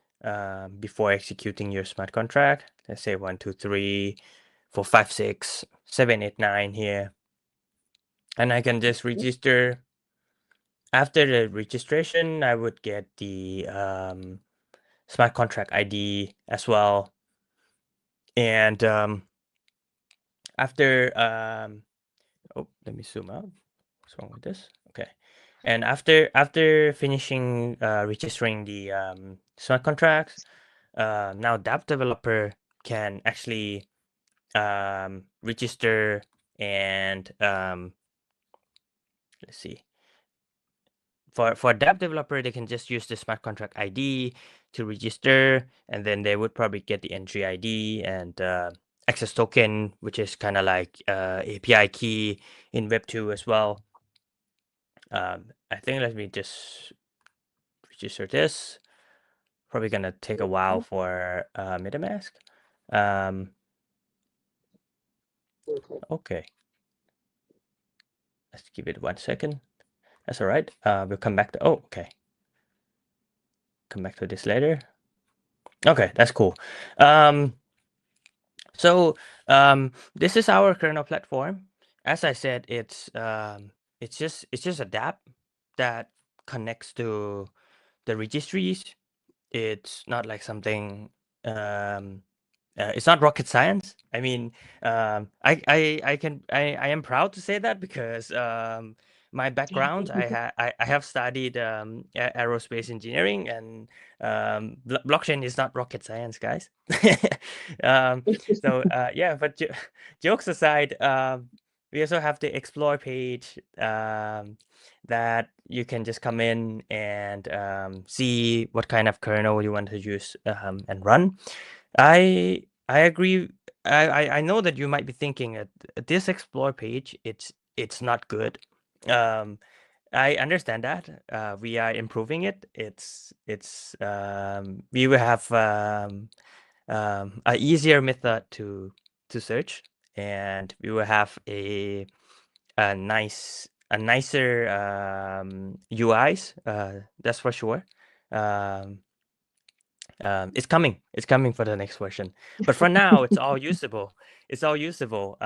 before executing your smart contract. Let's say 1, 2, 3, 4, 5, 6, 7, 8, 9 here, and I can just register. After the registration, I would get the smart contract ID as well. And after oh, let me zoom out. What's wrong with this? Okay. And after finishing registering the smart contracts, now the developer can actually register and let's see. For dApp developer, they can just use the smart contract ID to register, and then they would probably get the entry ID and access token, which is kind of like API key in Web 2 as well. I think let me just register this. Probably gonna take a while for MetaMask. Um, okay, let's give it 1 second. That's all right. We'll come back to. Oh, okay. Come back to this later. Okay, that's cool. So this is our kernel platform. As I said, it's just a dApp that connects to the registries. It's not like something. It's not rocket science. I mean, I am proud to say that, because my background, I have studied aerospace engineering, and blockchain is not rocket science, guys. um, so yeah, but jokes aside, we also have the explore page that you can just come in and see what kind of kernel you want to use and run. I agree. I know that you might be thinking that this explore page, it's not good. Um, I understand that. We are improving it. We will have a easier method to search, and we will have a nicer UIs. That's for sure. Um, it's coming. It's coming for the next version. But for now, it's all usable. It's all usable.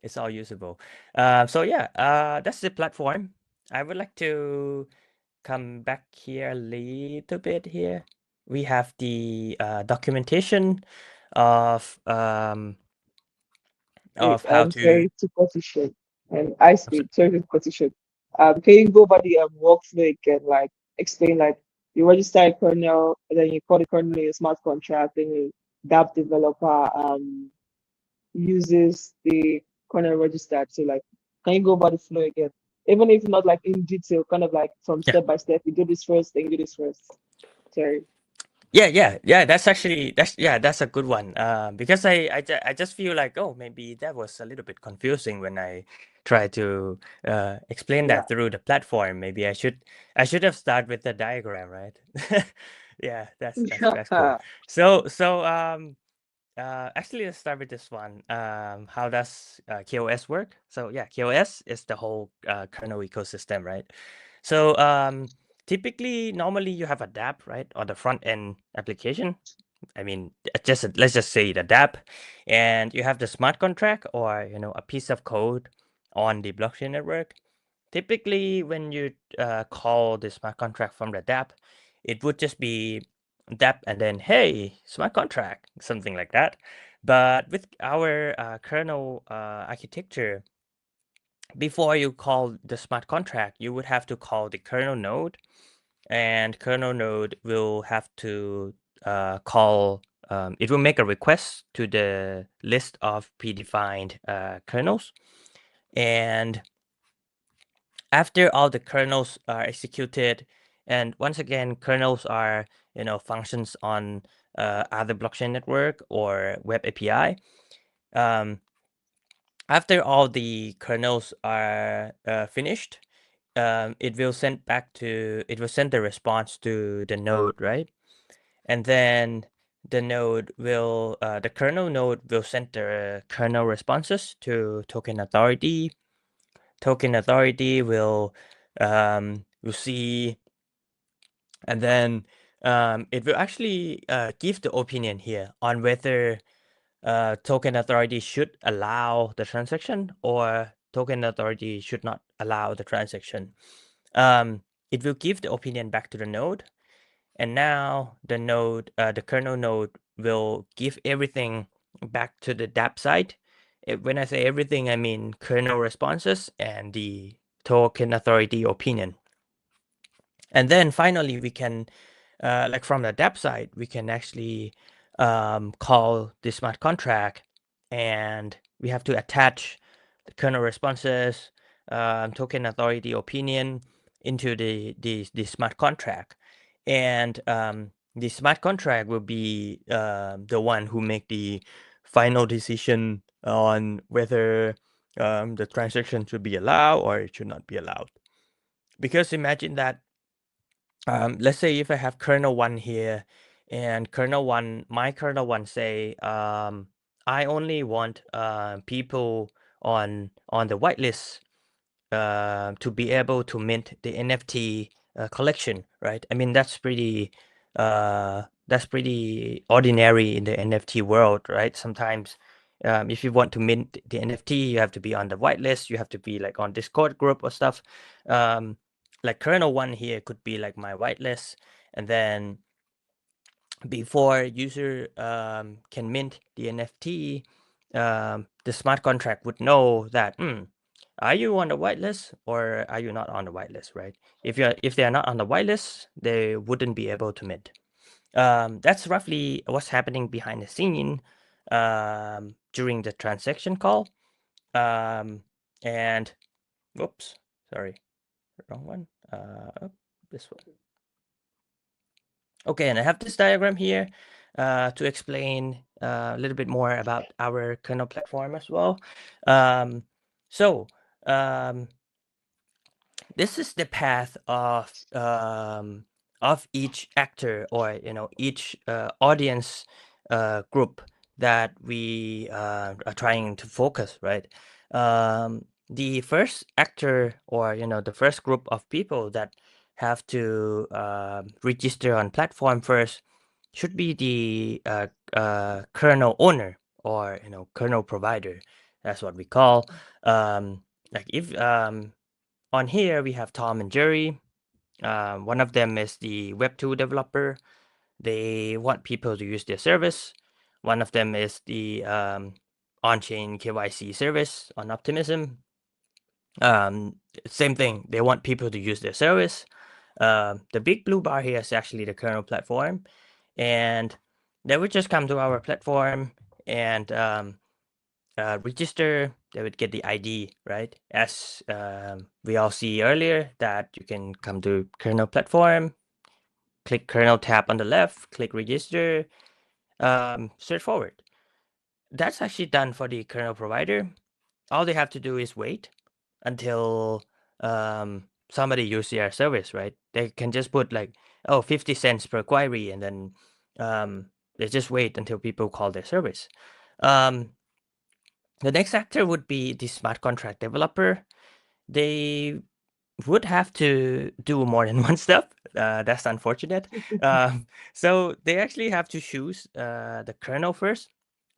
It's all usable. So yeah, that's the platform. I would like to come back here a little bit here. We have the documentation of of how to. Sorry to cut it short. And I I'm so- speed, sorry to cut it short. Can you go over the workflow again, like explain like you register a kernel, and then you call the kernel a smart contract, then you dApp developer uses the kernel register. So like, can you go over the flow again? Even if not like in detail, kind of like from yeah. step by step, you do this first, then you do this first. Sorry. Yeah. That's actually that's a good one. Because I just feel like, oh, maybe that was a little bit confusing when I try to explain Yeah. that through the platform. Maybe I should have started with the diagram, right? Yeah, that's cool. Actually, let's start with this one. How does KOS work? So yeah, KOS is the whole kernel ecosystem, right? So typically, normally you have a dApp, right, or the front end application. I mean, let's just say the dApp, and you have the smart contract or a piece of code on the blockchain network. Typically, when you call the smart contract from the dApp, it would just be dApp and then hey, smart contract, something like that. But with our kernel architecture, before you call the smart contract, you would have to call the kernel node, and kernel node will have to call. It will make a request to the list of predefined kernels, and after all the kernels are executed, and once again, kernels are functions on other blockchain network or web API. Um, After all the kernels are finished, it will send the response to the node, right? And then the kernel node will send the kernel responses to token authority. Token authority will see, and then it will actually give the opinion here on whether token authority should allow the transaction or token authority should not allow the transaction. It will give the opinion back to the node, and now the kernel node will give everything back to the dApp side. When I say everything, I mean kernel responses and the token authority opinion. And then finally, we can, like from the dApp side, we can actually call the smart contract, and we have to attach the kernel responses, token authority opinion into the smart contract. And the smart contract will be the one who make the final decision on whether the transaction should be allowed or it should not be allowed. Because imagine that, let's say if I have kernel one here, and my kernel one say, I only want people on the whitelist to be able to mint the NFT collection, right? I mean, that's pretty ordinary in the NFT world, right? Sometimes, if you want to mint the NFT, you have to be on the whitelist. You have to be like on Discord group or stuff. Um, like kernel one here could be like my whitelist, and then before user can mint the NFT, the smart contract would know that, are you on the whitelist or are you not on the whitelist, right? If they are not on the whitelist, they wouldn't be able to mint. That's roughly what's happening behind the scene during the transaction call. And whoops, sorry, wrong one. This one. Okay, and I have this diagram here to explain a little bit more about our kernel platform as well. Um, so um, this is the path of each actor, or each audience group that we are trying to focus, right? The first actor, or the first group of people that have to register on platform first should be the kernel owner, or kernel provider. That's what we call. Like if on here, we have Tom and Jerry. One of them is the Web2 developer. They want people to use their service. One of them is the on-chain KYC service on Optimism. Um, Same thing. They want people to use their service. The big blue bar here is actually the kernel platform, and they would just come to our platform and register. They would get the ID, right? As we all see earlier, that you can come to kernel platform, click kernel tab on the left, click register, straightforward. That's actually done for the kernel provider. All they have to do is wait until somebody use their service, right? They can just put like, oh, 50 cents per query, and then they just wait until people call their service. Um, the next actor would be the smart contract developer. They would have to do more than one stuff. That's unfortunate. So they actually have to choose the kernel first.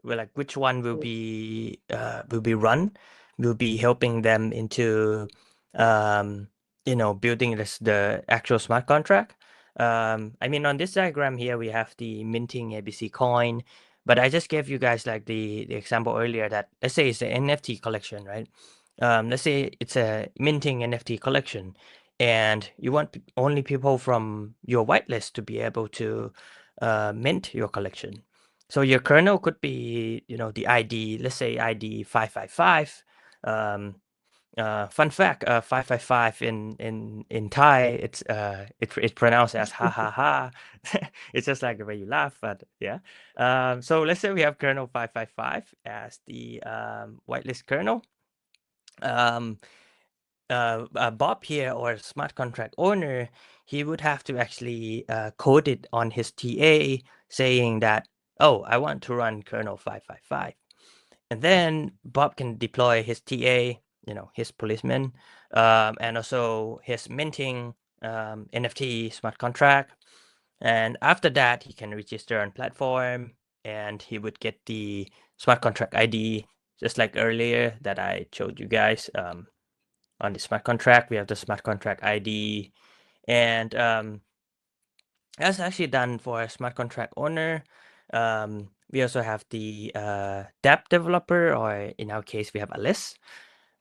Well, like which one will be run, will be helping them into um, building the actual smart contract. I mean, on this diagram here, we have the minting ABC coin, but I just gave you guys like the example earlier that let's say it's an NFT collection, right? Let's say it's a minting NFT collection, and you want only people from your whitelist to be able to mint your collection. So your kernel could be, the ID, let's say ID 555. Fun fact, 555 in Thai, it's pronounced as ha ha ha. It's just like the way you laugh, but yeah. So let's say we have kernel 555 as the whitelist kernel. Um, Bob here, or smart contract owner, he would have to actually code it on his TA saying that, oh, I want to run kernel 555. And then Bob can deploy his TA, his policeman, and also his minting NFT smart contract. And after that, he can register on platform, and he would get the smart contract ID, just like earlier that I showed you guys. On the smart contract, we have the smart contract ID, and that's actually done for a smart contract owner. We also have the dApp developer, or in our case, we have Alice.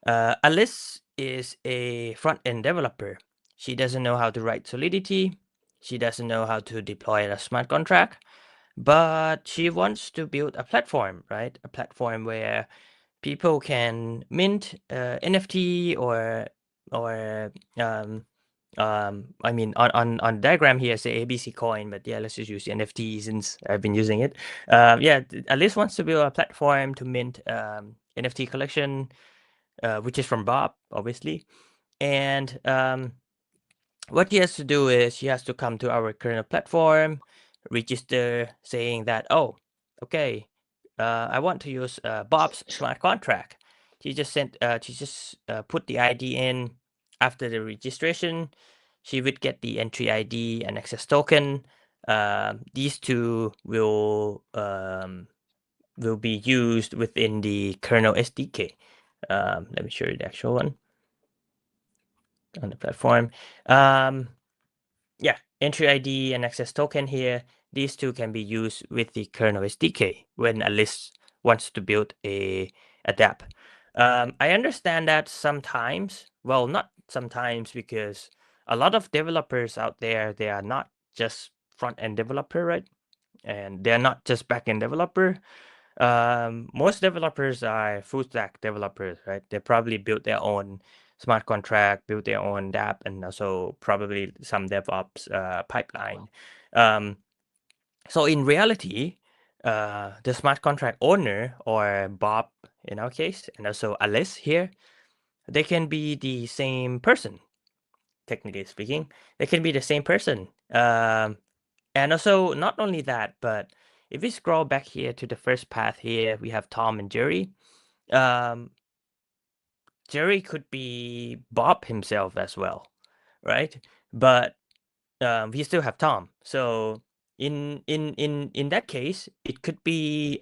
Alice is a front-end developer. She doesn't know how to write Solidity. She doesn't know how to deploy a smart contract, but she wants to build a platform, right? A platform where people can mint NFT, or I mean, on diagram here, say ABC coin, but yeah, let's just use NFT since I've been using it. Yeah, Alice wants to build a platform to mint NFT collection, which is from Bob, obviously. And what he has to do is he has to come to our kernel platform, register, saying that, oh, okay, I want to use Bob's smart contract. She just put the ID in. After the registration, she would get the entry ID and access token. These two will be used within the kernel SDK. Let me show you the actual one on the platform. Yeah, entry ID and access token here. These two can be used with the kernel SDK when Alice wants to build a dApp. I understand that sometimes, well, not sometimes, because a lot of developers out there, they are not just front-end developer, right? And they're not just back-end developer. Most developers are full stack developers, right? They probably built their own smart contract, built their own dApp, and also probably some DevOps pipeline. Um, so in reality, the smart contract owner, or Bob in our case, and also Alice here, they can be the same person, technically speaking. They can be the same person. And also, not only that, but if we scroll back here to the first path here, we have Tom and Jerry. Um, Jerry could be Bob himself as well, right? But we still have Tom. So in that case, it could be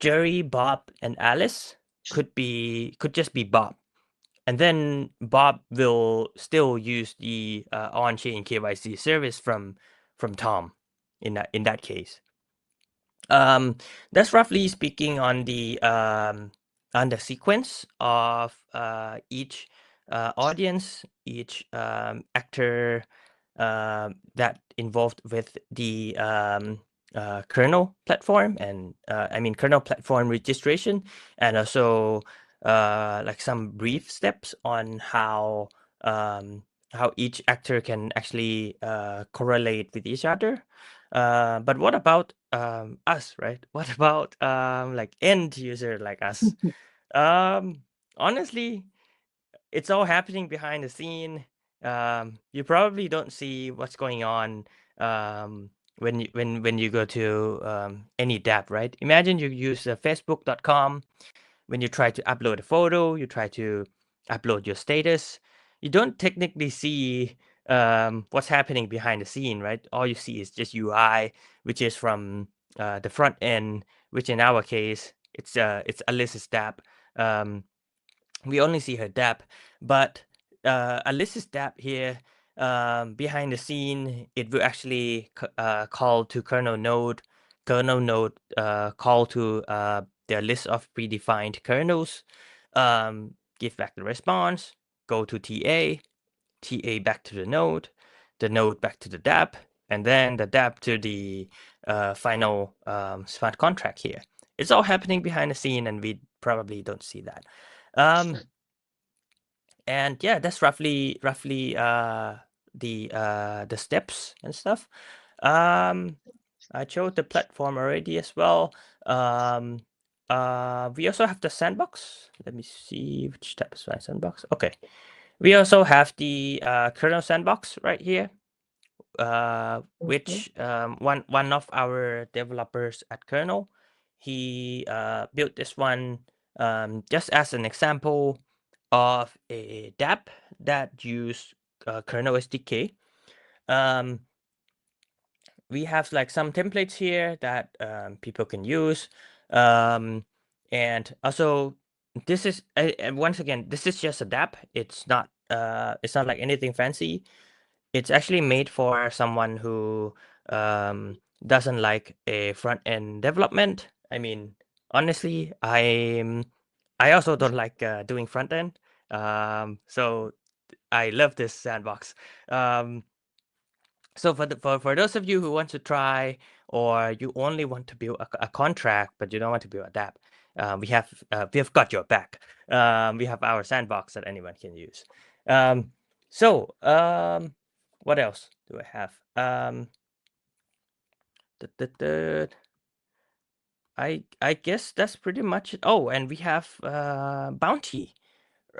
Jerry, Bob, and Alice could just be Bob. And then Bob will still use the on-chain KYC service from Tom in that case. Um, that's roughly speaking on the sequence of each audience, each actor that involved with the kernel platform, and I mean kernel platform registration, and also like some brief steps on how each actor can actually correlate with each other. But what about us, right? What about like end user like us? Um, Honestly, it's all happening behind the scene. You probably don't see what's going on when you go to any dApp, right? Imagine you use Facebook.com. When you try to upload a photo, you try to upload your status, you don't technically see what's happening behind the scene, right? All you see is just UI, which is from the front end, which in our case it's Alyssa's dApp. Um, we only see her dApp, but Alyssa's dApp here, behind the scene, it will actually call to kernel node call to their list of predefined kernels, give back the response, go to TA back to the node back to the dApp, and then the dApp to the final smart contract here. It's all happening behind the scene, and we probably don't see that. Um, and yeah, that's roughly the steps and stuff. Um, I chose the platform already as well. Um, we also have the sandbox. Let me see which tab is my sandbox. Okay, we also have the kernel sandbox right here. Okay. Which one of our developers at kernel, he built this one just as an example of a dApp that use kernel SDK. Um, we have like some templates here that people can use, and also this is once again, this is just a dApp. It's not like anything fancy. It's actually made for someone who doesn't like a front end development. I mean, honestly, I also don't like doing front end. So I love this sandbox. Um, so for those of you who want to try, or you only want to build a contract but you don't want to build a dApp, we have got your back. We have our sandbox that anyone can use. Um, so what else do I have? Duh, duh, duh. I guess that's pretty much it. Oh, and we have Bounty,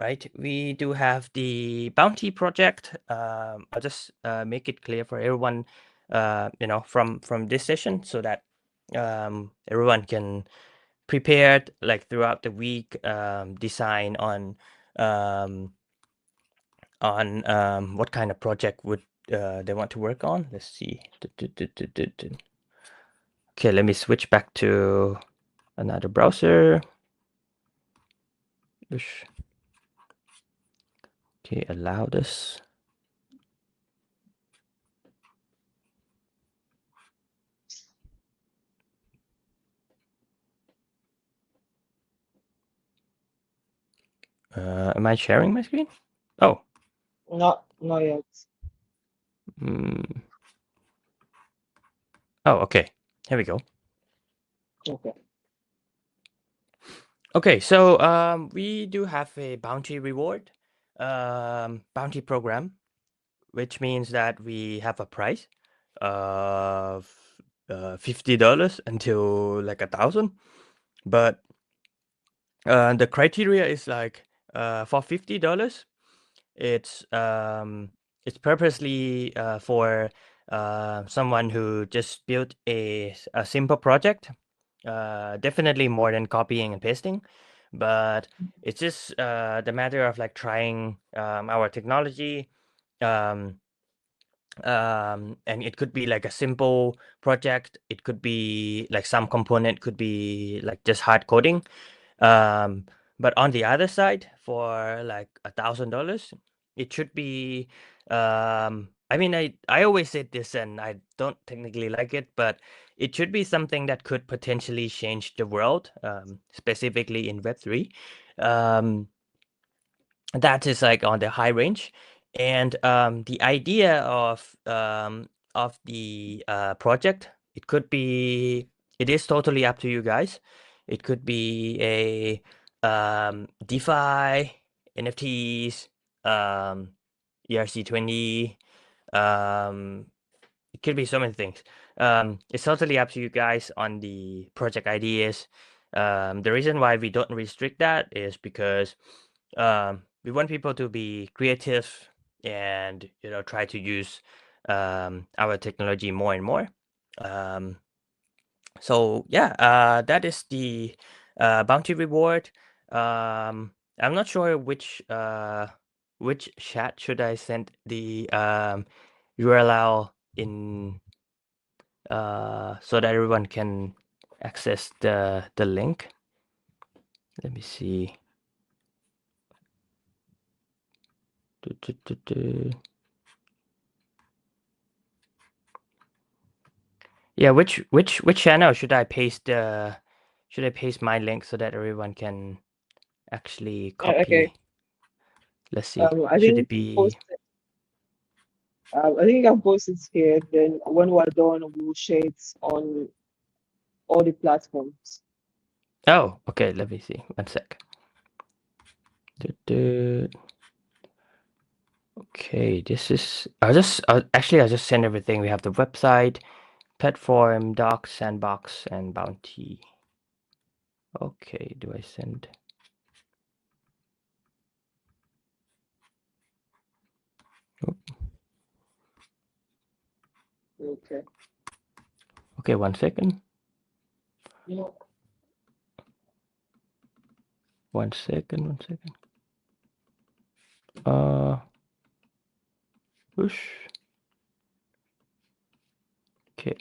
right? We do have the Bounty project. I'll just make it clear for everyone, from this session, so that everyone can prepare like throughout the week, design um, on what kind of project would they want to work on. Let's see. Okay, let me switch back to another browser. Okay, allow this. Am I sharing my screen? Oh. Not yet. Mm. Oh, okay. Here we go. Okay. Okay, so we do have a bounty reward bounty program, which means that we have a price of $50 until like 1,000. But the criteria is like for $50, it's purposely for someone who just built a simple project. Definitely more than copying and pasting, but it's just the matter of like trying our technology. Um, and it could be like a simple project. It could be like some component could be like just hard coding. Um, but on the other side, for like $1,000, it should be I mean, I always say this, and I don't technically like it, but it should be something that could potentially change the world, specifically in Web3. Um, that is like on the high range, and the idea of the project, it is totally up to you guys. It could be a DeFi, NFTs, ERC20. Um, it could be so many things. It's totally up to you guys on the project ideas. The reason why we don't restrict that is because we want people to be creative and try to use our technology more and more. Um, so yeah, that is the bounty reward. I'm not sure which chat should I send the URL in so that everyone can access the link. Let me see. Yeah, which channel should I paste my link so that everyone can actually Okay. copy? Let's see. I Should think it be? post. I think you can post it here. Then when we're done, we'll share it on all the platforms. Oh, okay. Let me see. One sec. Okay, this is. I'll just send everything. We have the website, platform, docs, sandbox, and bounty. Okay, do I send? Oop. Okay. Okay, 1 second. Yeah. 1 second. 1 second. Uh, whoosh. Okay.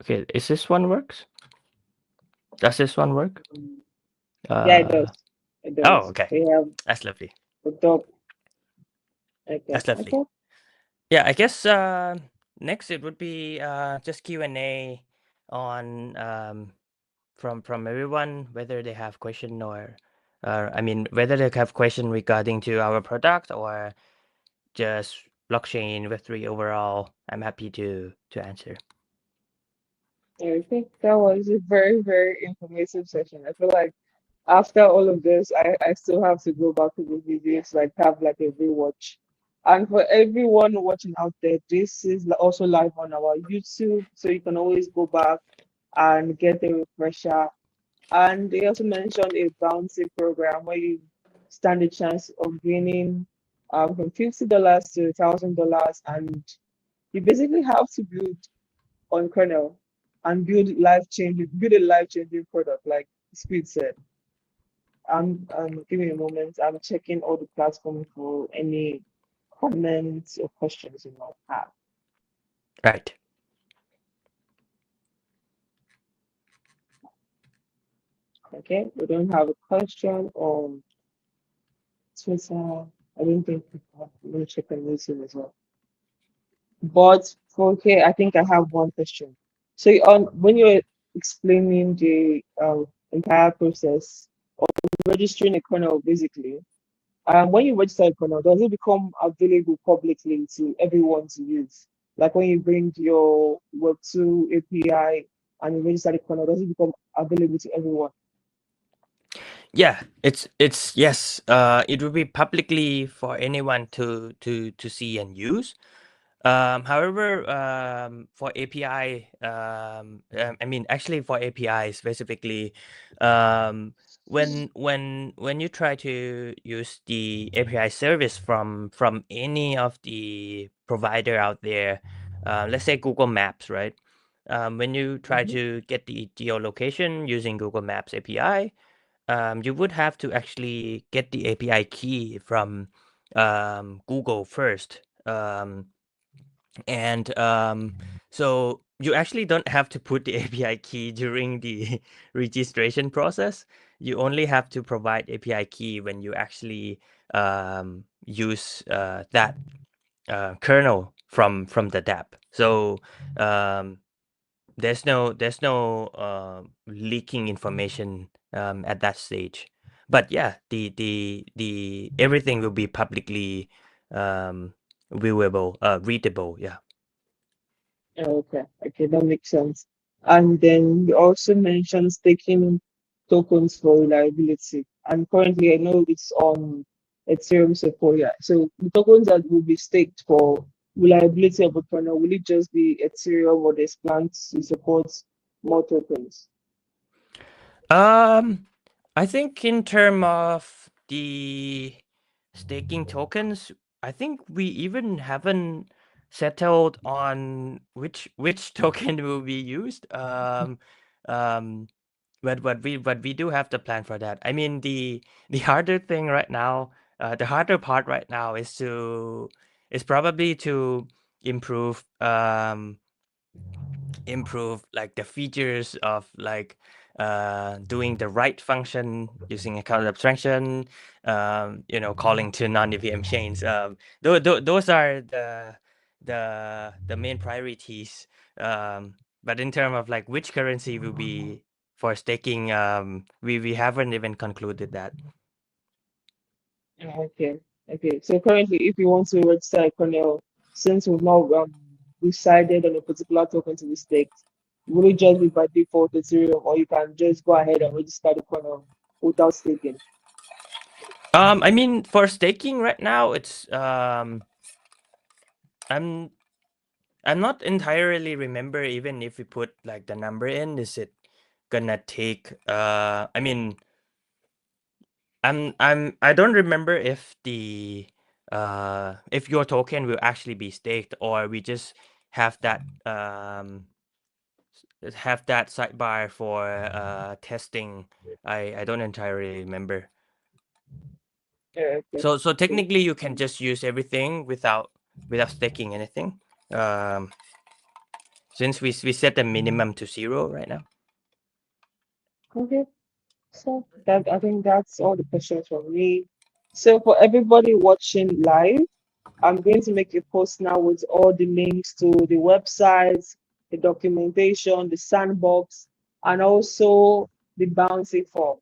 Okay, is this one works? Does this one work? Yeah, it Uh, does. It oh, does. okay. They have That's lovely. the top. Okay. That's lovely. Okay. Yeah, I guess next it would be just Q&A on from everyone, whether they have question or I mean whether they have question regarding to our product or just blockchain Web3 overall. I'm happy to answer. I think that was a very, very informative session. I feel like after all of this, I still have to go back to the videos, like have like a rewatch. And for everyone watching out there, this is also live on our YouTube, so you can always go back and get a refresher. And they also mentioned a bounty program where you stand a chance of winning from $50 to $1,000, and you basically have to build on kernel and build a life changing product, like Speed said. Give me a moment. I'm checking all the platforms for any comments or questions you might have. Right. Okay, we don't have a question on Twitter. I don't think we have. I'm gonna check on YouTube as well. But for okay, I think I have one question. So on when you're explaining the entire process of registering a kernel, basically, when you register a kernel, does it become available publicly to everyone to use? Like when you bring your Web2 API and you register the kernel, does it become available to everyone? Yeah, it's yes. It will be publicly for anyone to see and use. However, for API, I mean, actually for API specifically, when you try to use the API service from any of the provider out there, let's say Google Maps, right? When you try Mm-hmm. to get the geolocation using Google Maps API, you would have to actually get the API key from Google first. And so you actually don't have to put the API key during the registration process. You only have to provide API key when you actually use that. kernel from the dApp. So um, there's no leaking information at that stage. But yeah, the everything will be publicly um, viewable, readable. Yeah. Okay, okay, that makes sense. And then you also mentioned staking tokens for reliability. And currently, I know it's on Ethereum Sequoia. So the tokens that will be staked for reliability of a kernel, will it just be Ethereum or there's plans to support more tokens? Um, I think in term of the staking tokens, I think we even haven't settled on which token will be used. Um, but we do have the plan for that. I mean, the harder thing right now, the harder part right now is probably to improve improve like the features of like doing the right function using account abstraction, calling to non-EVM chains. Those are the main priorities. But in terms of like which currency will be for staking, we haven't even concluded that. Okay, okay. So currently, if you want to register a kernel, since we've not decided on a particular token to be staked, will it just be by default Ethereum, or you can just go ahead and register the kernel without staking? I mean, for staking right now, I'm I'm not entirely remember even if we put like the number in, is it gonna take I mean I don't remember if your token will actually be staked or we just have that sidebar for testing. I don't entirely remember. Yeah, okay. So Okay. technically you can just use everything without staking anything. Um since we set the minimum to 0 right now. Okay. So that I think that's all the questions from me. So for everybody watching live, I'm going to make a post now with all the links to the websites, the documentation, the sandbox, and also the bouncy form.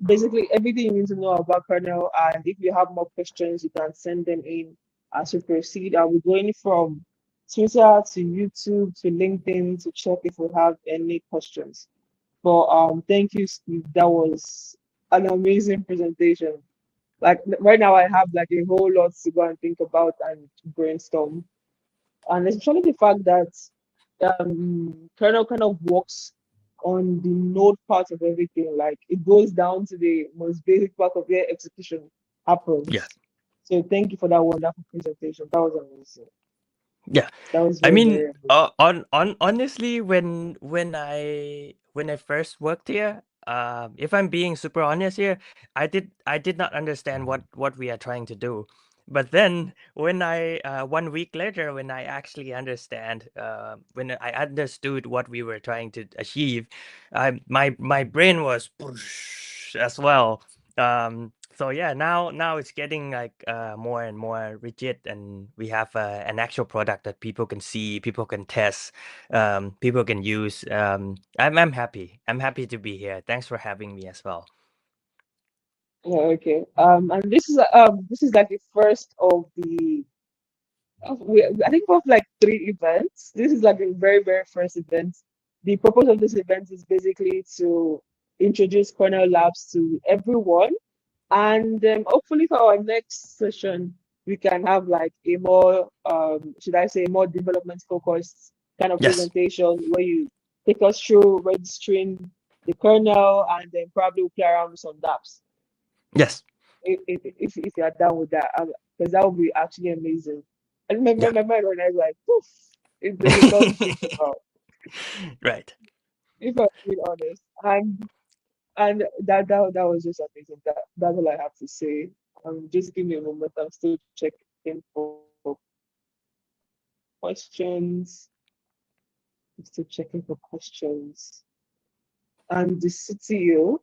Basically everything you need to know about kernel. And if you have more questions, you can send them in as we proceed. I'll be going from Twitter to YouTube to LinkedIn to check if we have any questions. But thank you, Steve. That was an amazing presentation. Like right now, I have like a whole lot to go and think about and brainstorm, and especially the fact that kernel kind of works on the node part of everything. Like it goes down to the most basic part of where execution Yeah. happens. So thank you for that wonderful presentation. That was amazing. Yeah. That was I very, mean, very amazing. on honestly, when I first worked here, if I'm being super honest here, I did not understand what we are trying to do. But then when I 1 week later, when I actually when I understood what we were trying to achieve, my brain was as well. So yeah, now it's getting like more and more rigid, and we have an actual product that people can see, people can test, people can use. I'm happy. I'm happy to be here. Thanks for having me as well. Yeah, okay. And this is like the first of the I think we have like three events. This is like the very, very first event. The purpose of this event is basically to introduce KRNL Labs to everyone. And hopefully for our next session, we can have like a more, should I say, more development focused kind of Yes, presentation where you take us through registering the kernel and then probably we'll play around with some dApps. yes, If you're down with that, because that would be actually amazing. And yeah, my mind when I was like, poof, there's a lot to think about. right. If I'm being honest, and that was just amazing. That's all I have to say. Just give me a moment. I'm still checking for questions. I'm still checking for questions. And the CTO,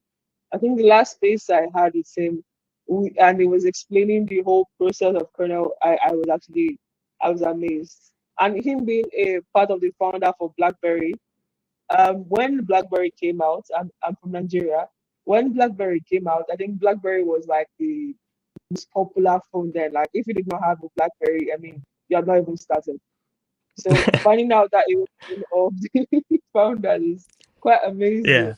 I think the last space I had with him, and he was explaining the whole process of kernel. I was actually I was amazed. And him being a part of the founder for BlackBerry, when BlackBerry came out, I'm from Nigeria. When BlackBerry came out, I think BlackBerry was like the most popular phone then. Like if you did not have a BlackBerry, I mean, you have not even started. So finding out that it was one of the founders is quite amazing. Yeah,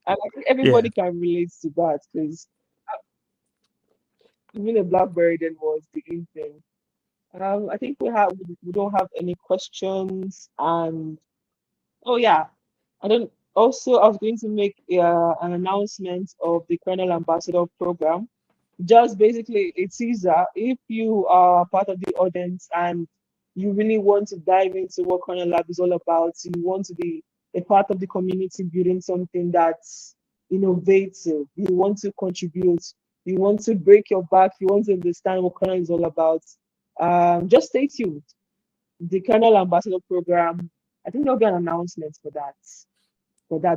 And I think yeah, everybody can relate to that because even a BlackBerry then was the in thing. I think we don't have any questions. And oh yeah, I don't. Also, I was going to make an announcement of the Kernel Ambassador program. Just basically a teaser. If you are part of the audience and you really want to dive into what Kernel Lab is all about, you want to be a part of the community building something that's innovative, you want to contribute, you want to break your back, you want to understand what Kernel is all about, just stay tuned. The Kernel Ambassador program, I think there'll be an announcement for that.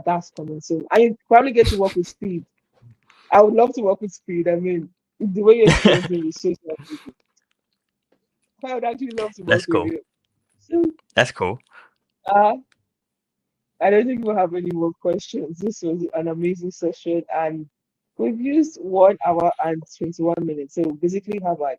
That's coming soon. And you probably get to work with Speed. I would love to work with Speed. I mean, the way you explained it is so amazing. I would actually love to work that's with cool. you. So, That's cool. uh, I don't think we'll have any more questions. This was an amazing session, and we've used 1 hour and 21 minutes. So basically, have like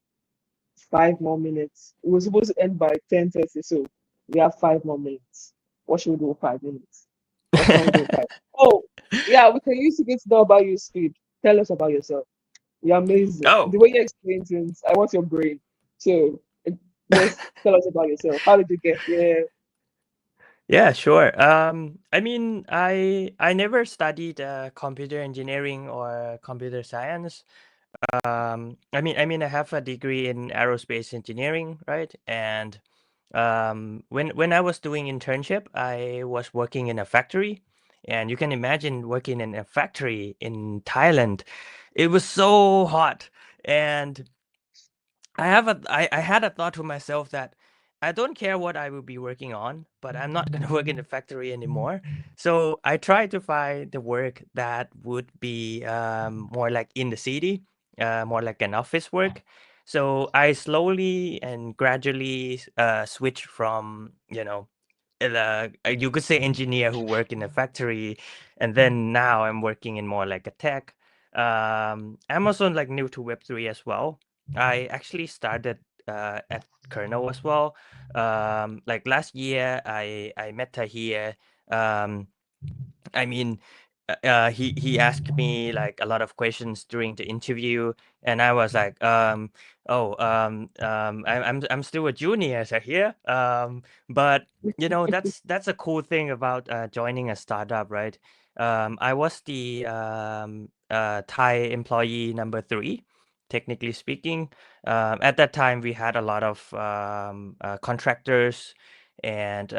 5 more minutes. We were supposed to end by 10:30, so we have 5 more minutes. What should we do with 5 minutes? What can we do with five? Oh, yeah, we can use to get to know about you, Speed. Tell us about yourself. You're amazing. Oh, The way you explain things, I want your brain. So just tell us about yourself. How did you get here? yeah, sure. I mean, I never studied computer engineering or computer science. I have a degree in aerospace engineering, right? And when I was doing internship, I was working in a factory, and you can imagine working in a factory in Thailand. It was so hot, and I had a thought to myself that I don't care what I will be working on, but I'm not gonna work in the factory anymore. So I tried to find the work that would be more like in the city, more like an office work. So I slowly and gradually switched from, you could say engineer who work in a factory, and then now I'm working in more like a tech. I'm also like new to Web3 as well. I actually started at Kernel as well. Like last year, I met her here. Um, I mean, he asked me like a lot of questions during the interview, and I was like, I'm still a junior so here. But that's a cool thing about joining a startup, right? I was the Thai employee number three, technically speaking. At that time, we had a lot of contractors and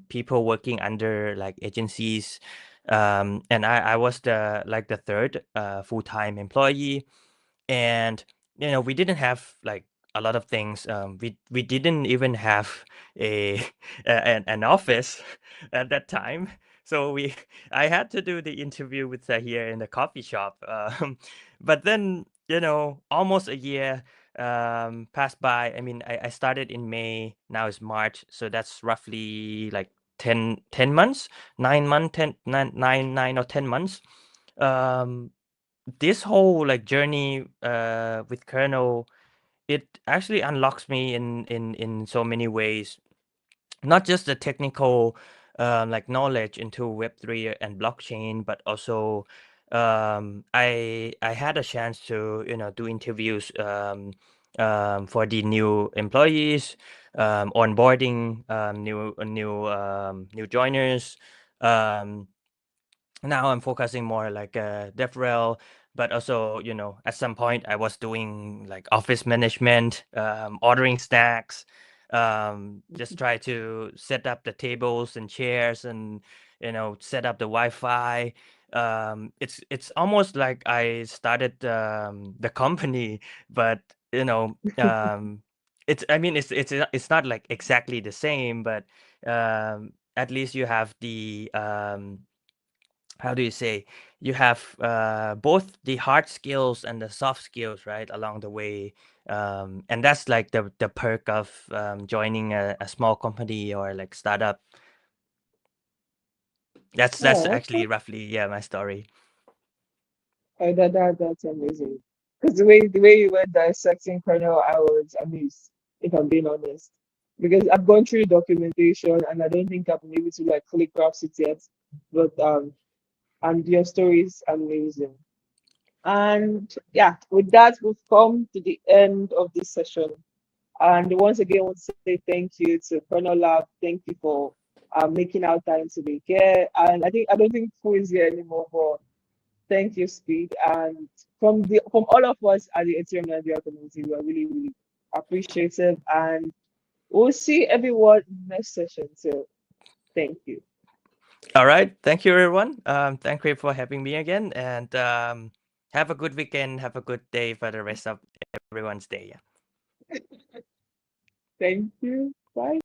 people working under like agencies, and I was the third full-time employee, and we didn't have like a lot of things. We didn't even have a, an office at that time, so we I had to do the interview with here in the coffee shop. But then almost a year passed by. I mean, I started in May, now it's March, so that's roughly like 10 months, 9 months, 9 or 10 months. um this whole like journey with kernel, it actually unlocks me in so many ways, not just the technical like knowledge into web3 and blockchain, but also I had a chance to do interviews for the new employees, onboarding new joiners. um, Now I'm focusing more like DevRel, but also, at some point I was doing like office management, ordering snacks, just try to set up the tables and chairs and, set up the Wi-Fi. It's almost like I started the company, but, I mean, it's not like exactly the same, but at least you have how do you say, you have both the hard skills and the soft skills, right, along the way. And that's like the perk of joining a small company or like startup. That's Oh, actually okay. roughly, yeah, my story. That's amazing. Because the way you were dissecting kernel, I was amused, if I'm being honest. Because I've gone through documentation and I don't think I've been able to like fully grasp it yet. But and your story is amazing. And yeah, with that, we've come to the end of this session. And once again, I want to say thank you to KRNL Lab. Thank you for making our time to be here. And I don't think Fu is here anymore, but thank you, Speed. And from all of us at the Ethereum Nigeria community, we are really, really appreciative. And we'll see everyone in the next session. So thank you. All right, thank you everyone. Thank you for having me again, and have a good weekend, have a good day for the rest of everyone's day. Yeah. Thank you. Bye.